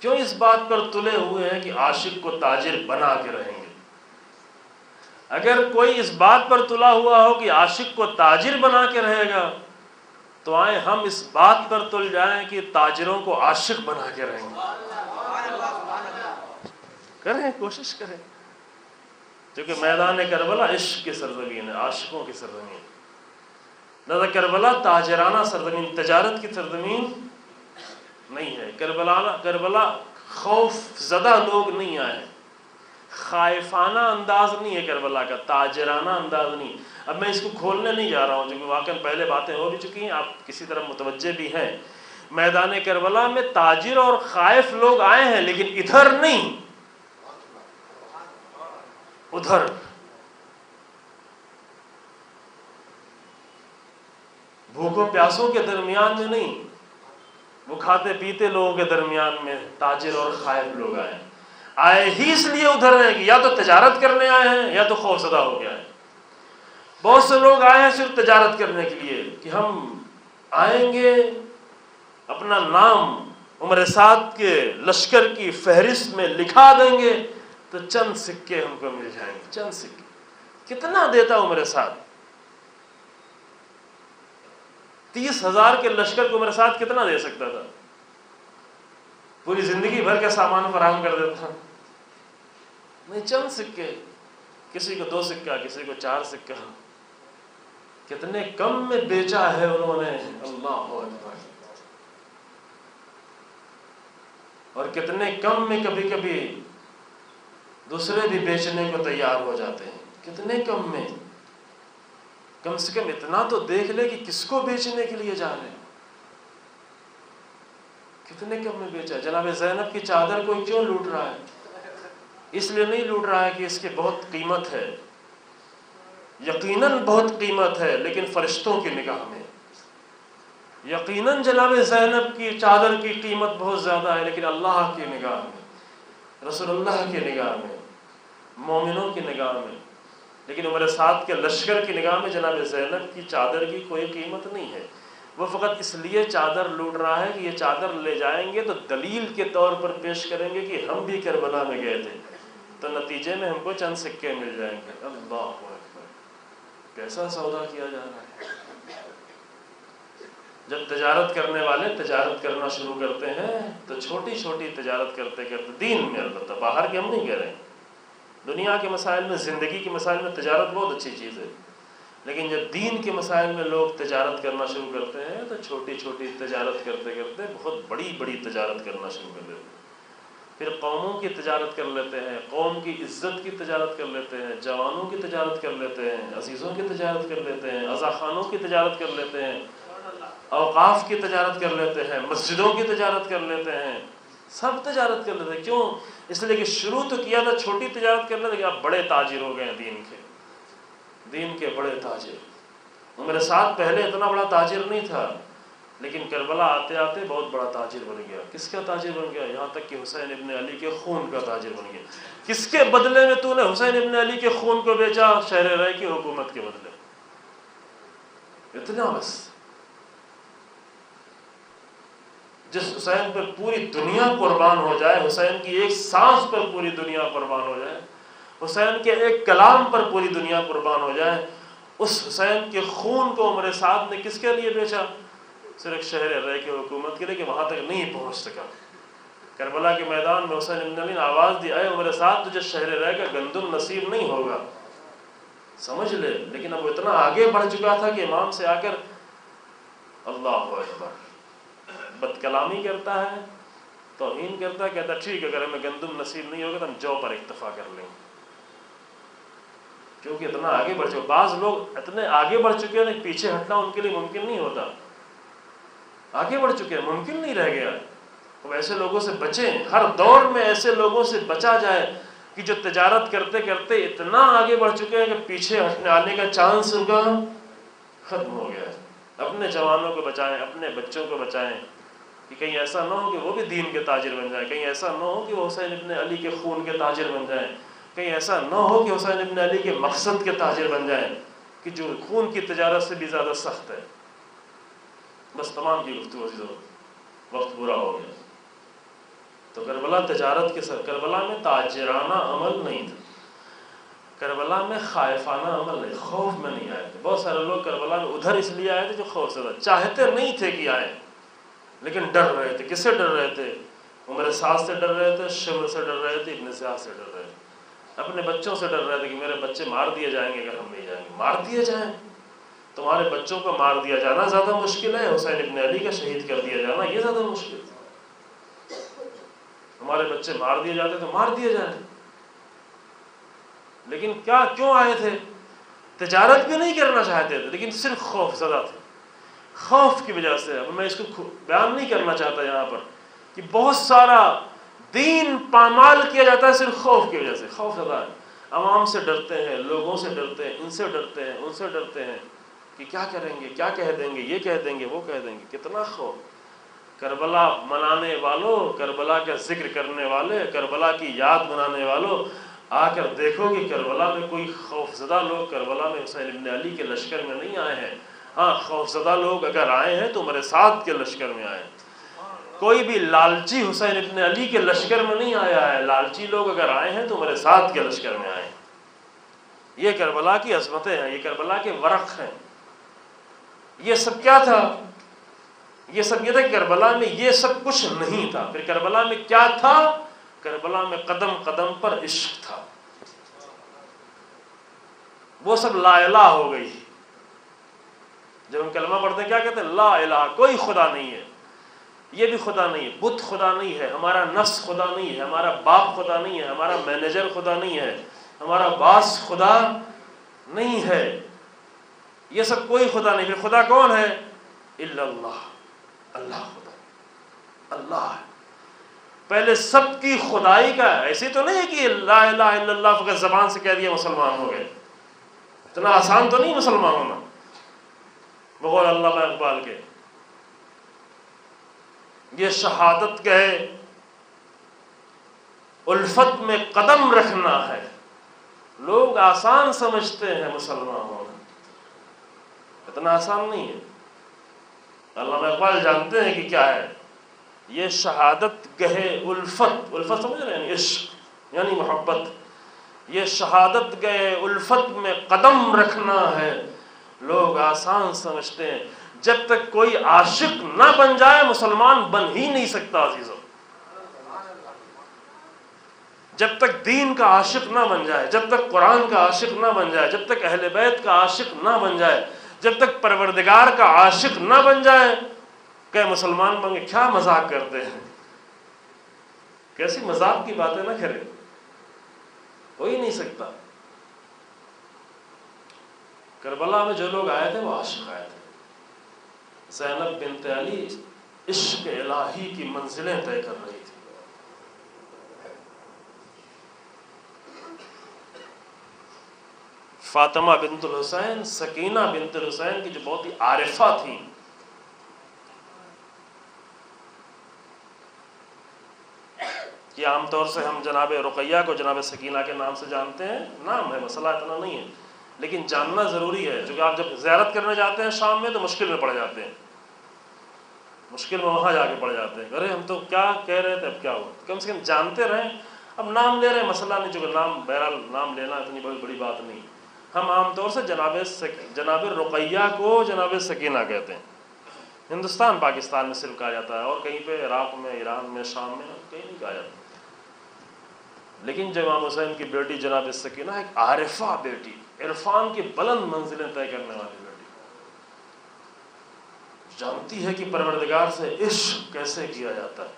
کیوں اس بات پر تلے ہوئے ہیں کہ عاشق کو تاجر بنا کے رہیں گے؟ اگر کوئی اس بات پر تلا ہوا ہو کہ عاشق کو تاجر بنا کے رہے گا تو آئیں ہم اس بات پر تل جائیں کہ تاجروں کو عاشق بنا کے رہیں گے، کریں، کوشش کریں، کیونکہ میدان کربلا عشق کی سرزمین ہے، عاشقوں کی سرزمین، لہذا کربلا تاجرانہ سرزمین، تجارت کی سرزمین نہیں ہے۔ کربلا خوف زدہ لوگ نہیں آئے، خائفانہ انداز نہیں ہے کربلا کا، تاجرانہ انداز نہیں۔ اب میں اس کو کھولنے نہیں جا رہا ہوں کیونکہ واقعا پہلے باتیں ہو بھی چکی ہیں، آپ کسی طرح متوجہ بھی ہیں۔ میدان کربلا میں تاجر اور خائف لوگ آئے ہیں، لیکن ادھر نہیں، ادھر۔ بھوکوں پیاسوں کے درمیان میں نہیں، وہ کھاتے پیتے لوگوں کے درمیان میں تاجر اور خائف لوگ آئے ہی اس لیے ادھر ہیں کہ یا تو تجارت کرنے آئے ہیں یا تو خوف زدہ ہو کے آئے ہیں۔ بہت سے لوگ آئے ہیں صرف تجارت کرنے کے لیے کہ ہم آئیں گے، اپنا نام عمر سعد کے لشکر کی فہرست میں لکھا دیں گے تو چند سکے ہم کو مل جائیں گے، چند سکے۔ کتنا دیتا عمر سعد؟ 30,000 کے لشکر کو عمر سعد کتنا دے سکتا تھا؟ پوری زندگی بھر کا سامان فراہم کر دیتا نہیں، چند سکے، کسی کو 2 سکہ، کسی کو 4 سکہ، کتنے کم میں بیچا ہے انہوں نے، اللہ اکبر، اور کتنے کم میں کبھی کبھی دوسرے بھی بیچنے کو تیار ہو جاتے ہیں، کتنے کم میں۔ کم سے کم اتنا تو دیکھ لے کہ کس کو بیچنے کے لیے جا رہے ہیں، کتنے کم میں بیچا۔ جناب زینب کی چادر کوئی کیوں لوٹ رہا ہے؟ اس لیے نہیں لوٹ رہا ہے کہ اس کی بہت قیمت ہے، یقیناً بہت قیمت ہے، لیکن فرشتوں کی نگاہ میں یقیناً جناب زینب کی چادر کی قیمت بہت زیادہ ہے، لیکن اللہ کی نگاہ میں، رسول اللہ کی نگاہ میں، مومنوں کی نگاہ میں، لیکن عمر سعد کے لشکر کی نگاہ میں جناب زینب کی چادر کی کوئی قیمت نہیں ہے۔ وہ فقط اس لیے چادر لوٹ رہا ہے کہ یہ چادر لے جائیں گے تو دلیل کے طور پر پیش کریں گے کہ ہم بھی کربلا میں گئے تھے، تو نتیجے میں ہم کو چند سکے مل جائیں گے۔ اللہ اکبر، کیسا سودا کیا جا رہا ہے۔ جب تجارت کرنے والے تجارت کرنا شروع کرتے ہیں تو چھوٹی چھوٹی تجارت کرتے کرتے، دین میں البتہ، باہر کے ہم نہیں کہہ رہے ہیں، دنیا کے مسائل میں، زندگی کے مسائل میں تجارت بہت اچھی چیز ہے، لیکن جب دین کے مسائل میں لوگ تجارت کرنا شروع کرتے ہیں تو چھوٹی چھوٹی تجارت کرتے کرتے بہت بڑی بڑی تجارت کرنا شروع کر دیتے ہیں۔ پھر قوموں کی تجارت کر لیتے ہیں، قوم کی عزت کی تجارت کر لیتے ہیں، جوانوں کی تجارت کر لیتے ہیں، عزیزوں کی تجارت کر لیتے ہیں، عزاخانوں کی تجارت کر لیتے ہیں، اوقاف کی تجارت کر لیتے ہیں، مسجدوں کی تجارت کر لیتے ہیں، سب تجارت کر لیتے. کیوں؟ اس لیے کہ شروع تو کیا تھا چھوٹی تجارت کرنے، لیکن اب بڑے تاجر ہو گئے دین کے بڑے تاجر. عمر سعد پہلے اتنا بڑا تاجر نہیں تھا، لیکن کربلا آتے آتے بہت بڑا تاجر بن گیا. کس کا تاجر بن گیا؟ یہاں تک کہ حسین ابن علی کے خون کا تاجر بن گیا. کس کے بدلے میں تو نے حسین ابن علی کے خون کو بیچا؟ شہر رائے کی حکومت کے بدلے. اتنا بس. جس حسین پر پوری دنیا قربان ہو جائے، حسین کی ایک سانس پر پوری دنیا قربان ہو جائے، حسین کے ایک کلام پر پوری دنیا قربان ہو جائے، اس حسین کے خون کو عمر سعد نے کس کے لیے بیچا؟ صرف شہر رائے کی حکومت کے لیے، کہ وہاں تک نہیں پہنچ سکا. کربلا کے میدان میں حسین ابن علی نے آواز دی، اے عمر سعد تجھے شہر رائے کا گندم نصیب نہیں ہوگا، سمجھ لے. لیکن اب وہ اتنا آگے بڑھ چکا تھا کہ امام سے آ کر اللہ اکبر بد کلامی کرتا ہے، توہین کرتا ہے، کہتا ٹھیک ہے اگر ہمیں گندم نصیب نہیں ہوگا تو ہم جو پر اکتفا کر لیں گے. کیونکہ اتنا آگے بڑھ چکے. بعض لوگ اتنے آگے بڑھ چکے ہیں، پیچھے ہٹنا ان کے لیے ممکن نہیں ہوتا. آگے بڑھ چکے ہیں، ممکن نہیں رہ گیا. تو ایسے لوگوں سے بچیں. ہر دور میں ایسے لوگوں سے بچا جائے کہ جو تجارت کرتے کرتے اتنا آگے بڑھ چکے ہیں کہ پیچھے ہٹنے آنے کا چانس ان کا ختم ہو گیا ہے. اپنے جوانوں کو بچائیں، اپنے بچوں کو بچائیں کہ کہیں ایسا نہ ہو کہ وہ بھی دین کے تاجر بن جائیں. کہیں ایسا نہ ہو کہ وہ حسین ابن علی کے خون کے تاجر بن جائیں. کہیں ایسا نہ ہو کہ حسین ابن علی کے مقصد کے تاجر بن جائیں، کہ جو خون کی تجارت سے بھی زیادہ سخت ہے. بس تمام کی گفتگو عزیزوں، وقت پورا ہو گیا. تو کربلا تجارت کے سر، کربلا میں تاجرانہ عمل نہیں تھا، کربلا میں خائفانہ عمل نہیں، خوف میں نہیں آئے تھے. بہت سارے لوگ کربلا میں ادھر اس لیے آئے تھے جو خوف زدہ، چاہتے نہیں تھے کہ آئے، لیکن ڈر رہے تھے. کس سے ڈر رہے تھے؟ عمر سعد سے ڈر رہے تھے، شمر سے ڈر رہے تھے، ابن زیاد سے ڈر رہے تھے، اپنے بچوں سے ڈر رہے تھے کہ میرے بچے مار دیے جائیں گے اگر ہم نہیں جائیں گے. مار دیے جائیں؟ تمہارے بچوں کو مار دیا جانا زیادہ مشکل ہے، حسین ابن علی کا شہید کر دیا جانا یہ زیادہ مشکل ہے. ہمارے بچے مار دیے جاتے تو مار دیے جائیں. لیکن کیوں آئے تھے؟ تجارت بھی نہیں کرنا چاہتے تھے، لیکن صرف خوف زدہ تھے. خوف کی وجہ سے، اب میں اس کو بیان نہیں کرنا چاہتا یہاں پر، کہ بہت سارا دین پامال کیا جاتا ہے صرف خوف کی وجہ سے. خوف زدہ ہے، عوام سے ڈرتے ہیں، لوگوں سے ڈرتے ہیں، ان سے ڈرتے ہیں، ان سے ڈرتے ہیں کہ کیا کریں گے، کیا کہہ دیں گے، یہ کہہ دیں گے، وہ کہہ دیں گے. کتنا خوف. کربلا منانے والوں، کربلا کا ذکر کرنے والے، کربلا کی یاد منانے والوں، آ کر دیکھو کہ کربلا میں کوئی خوف زدہ لوگ کربلا میں حسین ابن علی کے لشکر میں نہیں آئے ہیں. ہاں، خوف زدہ لوگ اگر آئے ہیں تو عمر سعد کے لشکر میں آئے ہیں. کوئی بھی لالچی حسین ابن علی کے لشکر میں نہیں آیا ہے. لالچی لوگ اگر آئے ہیں تو عمر سعد کے لشکر میں آئے ہیں. یہ کربلا کی عظمتیں ہیں، یہ کربلا کے ورق ہیں. یہ سب کیا تھا؟ یہ سب یہ تھا کہ کربلا میں یہ سب کچھ نہیں تھا. پھر کربلا میں کیا تھا؟ کربلا میں قدم قدم پر عشق تھا. وہ سب لا الہ ہو گئی. جب ہم کلمہ پڑھتے ہیں کیا کہتے ہیں؟ لا الہ، کوئی خدا نہیں ہے. یہ بھی خدا نہیں ہے، بت خدا نہیں ہے، ہمارا نفس خدا نہیں ہے، ہمارا باپ خدا نہیں ہے، ہمارا مینیجر خدا نہیں ہے، ہمارا باس خدا نہیں ہے. یہ سب کوئی خدا نہیں. پھر خدا کون ہے؟ الا اللہ. اللہ خدا، اللہ ہے. پہلے سب کی خدائی کا، ایسی تو نہیں ہے کہ لا الہ الا اللہ فقط زبان سے کہہ دیا مسلمان ہو گئے. اتنا آسان تو نہیں مسلمان ہونا بقول علامہ اقبال کے. یہ شہادت کہے الفت میں قدم رکھنا ہے. لوگ آسان سمجھتے ہیں مسلمان ہونا، اتنا آسان نہیں ہے. علامہ اقبال جانتے ہیں کہ کیا ہے یہ شہادت گہے الفت. الفت سمجھ رہے ہیں؟ عشق یعنی محبت. یہ شہادت گئے الفت میں قدم رکھنا ہے. لوگ آسان سمجھتے ہیں. جب تک کوئی عاشق نہ بن جائے مسلمان بن ہی نہیں سکتا عزیزوں. جب تک دین کا عاشق نہ بن جائے، جب تک قرآن کا عاشق نہ بن جائے، جب تک اہل بیت کا عاشق نہ بن جائے، جب تک پروردگار کا عاشق نہ بن جائے، کہ مسلمان بن کے کیا مذاق کرتے ہیں. کیسی مذاق کی باتیں نہ کریں، ہو ہی نہیں سکتا. کربلا میں جو لوگ آئے تھے وہ عاشق آئے تھے. زینب بنت علی عشق الہی کی منزلیں طے کر رہی تھی. فاطمہ بنت الحسین سکینہ بنت الحسین کی جو بہت ہی عارفہ تھیں، کہ عام طور سے ہم جناب رقیہ کو جناب سکینہ کے نام سے جانتے ہیں، نام ہے، مسئلہ اتنا نہیں ہے، لیکن جاننا ضروری ہے، کیونکہ آپ جب زیارت کرنے جاتے ہیں شام میں تو مشکل میں پڑ جاتے ہیں، مشکل میں وہاں جا کے پڑ جاتے ہیں، ارے ہم تو کیا کہہ رہے تھے، اب کیا ہوا، کم سے کم جانتے رہیں۔ اب نام لے رہے ہیں، مسئلہ نہیں، چونکہ نام بہرحال نام لینا اتنی بڑی بات نہیں، ہم عام طور سے جناب رقیہ کو جناب سکینہ کہتے ہیں، ہندوستان پاکستان میں صرف کہا جاتا ہے، اور کہیں پہ عراق میں، ایران میں، شام میں کہیں نہیں کہا جاتا۔ لیکن جب امام حسین کی بیٹی جناب سکینہ ایک عارفہ بیٹی، عرفان کی بلند منزلیں طے کرنے والی بیٹی، جانتی ہے کہ پروردگار سے عشق کیسے کیا جاتا ہے،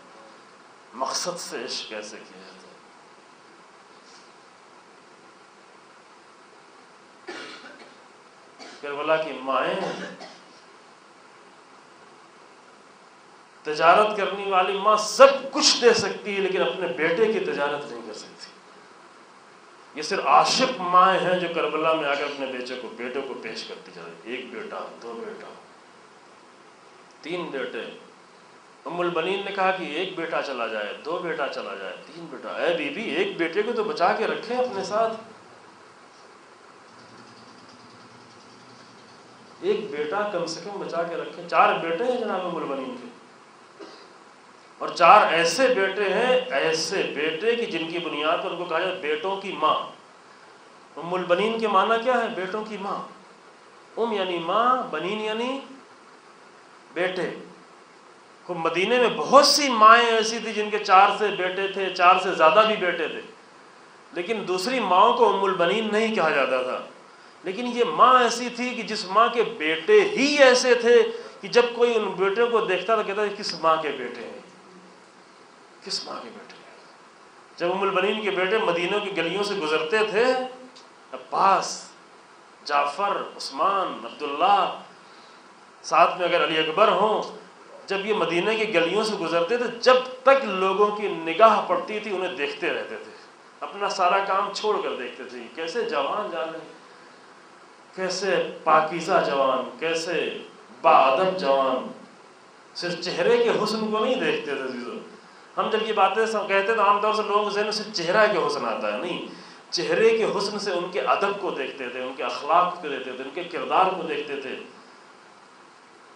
مقصد سے عشق کیسے کیا جاتا ہے۔ کربلا کی مائیں، تجارت کرنے والی ماں سب کچھ دے سکتی ہے لیکن اپنے بیٹے کی تجارت نہیں کر سکتی۔ یہ صرف عاشق مائیں ہیں جو کربلا میں آ کر اپنے بیٹے کو پیش کرتی جاتی، ایک بیٹا، دو بیٹا، تین بیٹے۔ ام البنین نے کہا کہ ایک بیٹا چلا جائے، دو بیٹا چلا جائے، تین بیٹا، اے بی بی ایک بیٹے کو تو بچا کے رکھے اپنے ساتھ، ایک بیٹا کم سے کم بچا کے رکھے۔ 4 بیٹے ہیں جناب ام البنین کے، اور 4 ایسے بیٹے ہیں، ایسے بیٹے کہ جن کی بنیاد پر ان کو کہا جاتا ہے بیٹوں کی ماں۔ ام البنین کے معنی کیا ہے؟ بیٹوں کی ماں۔ ام یعنی ماں، بنین یعنی بیٹے۔ مدینے میں بہت سی مائیں ایسی تھی جن کے 4 سے بیٹے تھے، 4 سے زیادہ بھی بیٹے تھے، لیکن دوسری ماؤں کو ام البنین نہیں کہا جاتا تھا۔ لیکن یہ ماں ایسی تھی کہ جس ماں کے بیٹے ہی ایسے تھے کہ جب کوئی ان بیٹوں کو دیکھتا تو کہتا ہے کس ماں کے بیٹے ہیں، کس ماں کے بیٹے ہیں۔ جب ام البنین کے بیٹے مدینہ کی گلیوں سے گزرتے تھے، عباس، جعفر، عثمان، عبداللہ، ساتھ میں اگر علی اکبر ہوں، جب یہ مدینہ کی گلیوں سے گزرتے تھے، جب تک لوگوں کی نگاہ پڑتی تھی انہیں دیکھتے رہتے تھے، اپنا سارا کام چھوڑ کر دیکھتے تھے، کیسے جوان جانے، کیسے پاکیزہ جوان، کیسے باادب جوان۔ صرف چہرے کے حسن کو نہیں دیکھتے تھے عزیزو، ہم جب یہ باتیں کہتے تو عام طور سے لوگوں کے ذہن میں صرف چہرہ کے حسن آتا ہے، نہیں، چہرے کے حسن سے ان کے ادب کو دیکھتے تھے، ان کے اخلاق کو دیکھتے تھے، ان کے کردار کو دیکھتے تھے،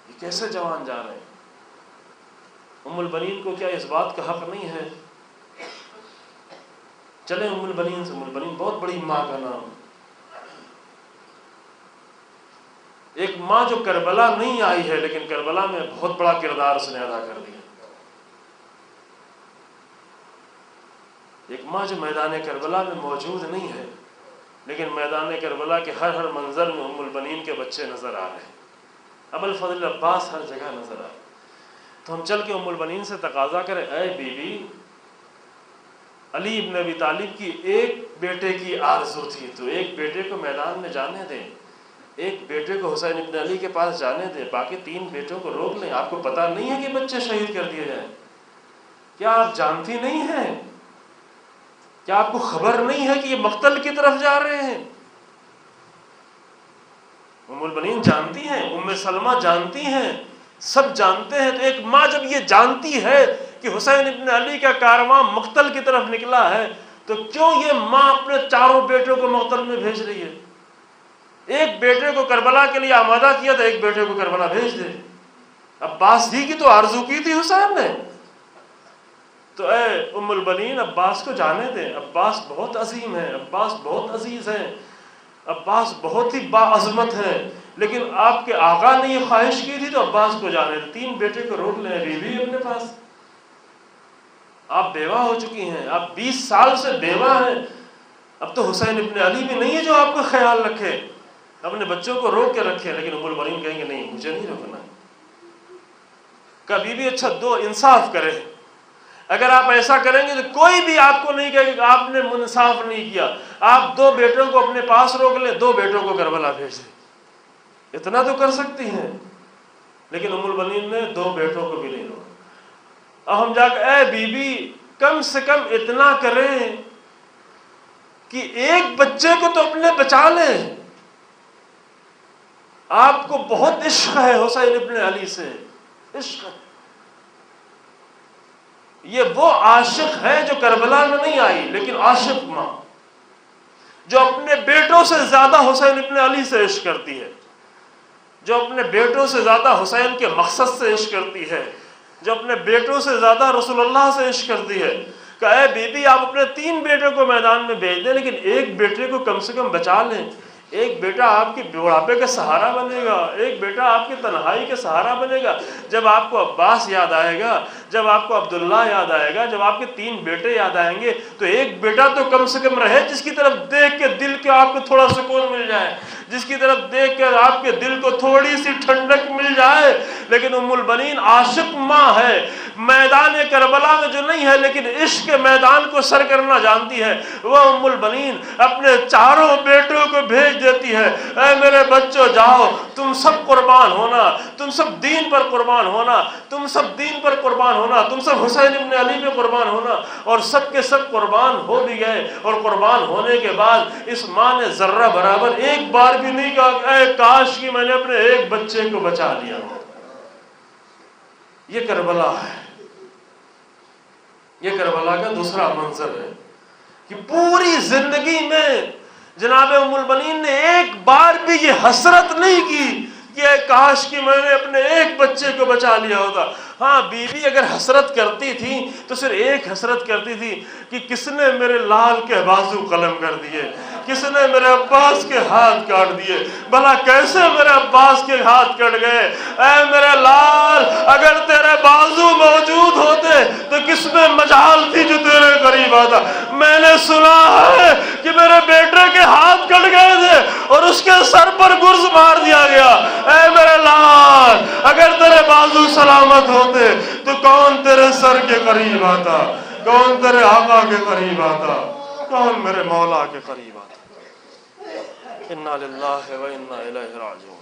یہ کیسے جوان جا رہے ہیں۔ ام البنین کو کیا اس بات کا حق نہیں ہے؟ چلیں ام البنین سے، ام البنین بہت بڑی ماں کا نام، ایک ماں جو کربلا نہیں آئی ہے لیکن کربلا میں بہت بڑا کردار اس نے ادا کر دیا، ایک ماں جو میدان کربلا میں موجود نہیں ہے لیکن میدان کربلا کے ہر منظر میں ام البنین کے بچے نظر آ رہے ہیں، ابو الفضل عباس ہر جگہ نظر آ رہے ہیں۔ تو ہم چل کے ام البنین سے تقاضا کریں، اے بی بی، علی ابن ابی طالب کی ایک بیٹے کی آرزو تھی، تو ایک بیٹے کو میدان میں جانے دیں، ایک بیٹے کو حسین ابن علی کے پاس جانے دیں، باقی 3 بیٹوں کو روک لیں۔ آپ کو پتہ نہیں ہے کہ بچے شہید کر دیے جائیں؟ کیا آپ جانتی نہیں ہیں؟ کیا آپ کو خبر نہیں ہے کہ یہ مقتل کی طرف جا رہے ہیں؟ ام البنین جانتی ہیں، ام سلمہ جانتی ہیں، سب جانتے ہیں۔ تو ایک ماں جب یہ جانتی ہے کہ حسین ابن علی کا کارواں مقتل کی طرف نکلا ہے، تو کیوں یہ ماں اپنے 4 بیٹوں کو مقتل میں بھیج رہی ہے؟ ایک بیٹے کو کربلا کے لیے آمادہ کیا تو ایک بیٹے کو کربلا بھیج دے۔ عباس ہی کی تو آرزو کی تھی حسین نے، تو اے ام البنین عباس کو جانے دیں۔ عباس بہت عظیم ہیں، عباس بہت عزیز ہیں، عباس بہت ہی باعظمت ہیں، لیکن آپ کے آقا نے یہ خواہش کی تھی تو عباس کو جانے دیں۔ 3 بیٹے کو روک لیں، بیوی اپنے پاس، آپ بیوہ ہو چکی ہیں، آپ 20 سال سے بیوہ ہیں، اب تو حسین ابن علی بھی نہیں ہے جو آپ کا خیال رکھے، اپنے بچوں کو روک کے رکھے۔ لیکن ام البنین کہیں گے نہیں، مجھے نہیں روکنا۔ کبھی بھی اچھا دو انصاف کرے، اگر آپ ایسا کریں گے تو کوئی بھی آپ کو نہیں کہے کہ آپ نے انصاف نہیں کیا، آپ 2 بیٹوں کو اپنے پاس روک لیں، 2 بیٹوں کو کربلا بھیج دیں، اتنا تو کر سکتی ہیں۔ لیکن ام البنین نے 2 بیٹوں کو بھی نہیں روکا۔ اب ہم جا کے اے بی بی کم سے کم اتنا کریں کہ ایک بچے کو تو اپنے بچا لیں، آپ کو بہت عشق ہے حسین ابن علی سے، عشق ہے۔ یہ وہ عاشق ہے جو کربلا میں نہیں آئی، لیکن عاشق ماں جو اپنے بیٹوں سے زیادہ حسین ابن علی سے عشق کرتی ہے، جو اپنے بیٹوں سے زیادہ حسین کے مقصد سے عشق کرتی ہے، جو اپنے بیٹوں سے زیادہ رسول اللہ سے عشق کرتی ہے، کہ اے بی بی آپ اپنے 3 بیٹوں کو میدان میں بھیج دیں، لیکن ایک بیٹے کو کم سے کم بچا لیں۔ ایک بیٹا آپ کے بڑھاپے کا سہارا بنے گا، ایک بیٹا آپ کی تنہائی کا سہارا بنے گا۔ جب آپ کو عباس یاد آئے گا، جب آپ کو عبداللہ یاد آئے گا، جب آپ کے 3 بیٹے یاد آئیں گے، تو ایک بیٹا تو کم سے کم رہے جس کی طرف دیکھ کے دل کے آپ کو تھوڑا سکون مل جائے، جس کی طرف دیکھ کر آپ کے دل کو تھوڑی سی ٹھنڈک مل جائے۔ لیکن ام البنین عاشق ماں ہے، میدان کربلا میں جو نہیں ہے لیکن عشق کے میدان کو سر کرنا جانتی ہے، وہ ام البنین اپنے 4 بیٹوں کو بھیج دیتی ہے، اے میرے بچوں جاؤ، تم سب قربان ہونا، تم سب دین پر قربان ہونا، تم سب دین پر قربان ہونا، تم سب حسین ابن علی پہ قربان ہونا۔ اور سب کے سب قربان ہو بھی گئے، اور قربان ہونے کے بعد اس ماں نے ذرہ برابر ایک بار بھی نہیں کہا اے کاش کہ میں نے اپنے ایک بچے کو بچا لیا ہو۔ یہ کربلا ہے، یہ کربلا کا دوسرا منظر ہے کہ پوری زندگی میں جناب ام البنین نے ایک بار بھی یہ حسرت نہیں کی کہ کاش کہ میں نے اپنے ایک بچے کو بچا لیا ہوتا۔ ہاں بی بی اگر حسرت کرتی تھی تو صرف ایک حسرت کرتی تھی کہ کس نے میرے لال کے بازو قلم کر دیے، کس نے میرے عباس کے ہاتھ کاٹ دیے، بھلا کیسے میرے عباس کے ہاتھ کٹ گئے۔ اے میرے لال اگر تیرے بازو موجود ہوتے تو کس میں مجال تھی جو تیرے قریب آتا۔ میں نے سنا ہے کہ میرے بیٹے کے ہاتھ کٹ گئے تھے اور اس کے سر پر گرز مار دیا گیا۔ اے میرے لال اگر تیرے بازو سلامت ہوتے تو کون تیرے سر کے قریب آتا، کون تیرے آقا کے قریب آتا، کون میرے مولا کے قریب آتا۔ انا للہ و انا الیہ راجعون۔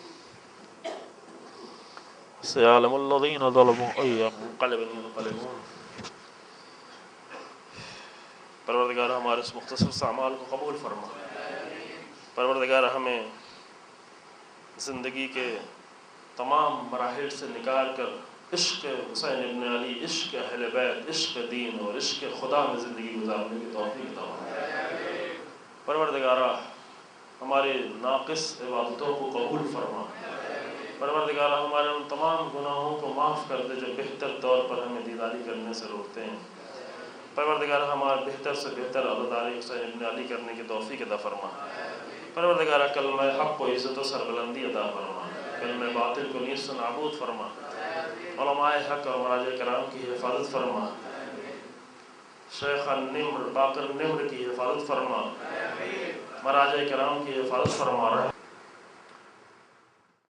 سیعلم الذین ظلموا ای منقلب ينقلبون۔ پروردگار ہمارے اس مختصر سے اعمال کو قبول فرما۔ پروردگار ہمیں زندگی کے تمام مراحل سے نکال کر عشق حسین ابن علی، عشق اہل بیت، عشق دین اور عشق خدا میں زندگی گزارنے کی توفیق عطا فرما۔ پروردگارہ ہمارے ناقص عبادتوں کو قبول فرما۔ پروردگارہ ہمارے ان تمام گناہوں کو معاف کر دے جو بہتر طور پر ہمیں دیداری کرنے سے روکتے ہیں۔ پروردگارہ ہمارے بہتر سے بہتر عزاداری حسین ابن علی کرنے کی توفیق عطا فرما۔ پروردگارہ کلمہ حق کو عزت و سربلندی عطا فرما، کلمہ باطل کو نیست و نابود فرما، علماء حق اور مراجع کرام کی حفاظت فرما، شیخ النمر باقر نمر کی حفاظت فرما، مراجع کرام کی حفاظت فرما۔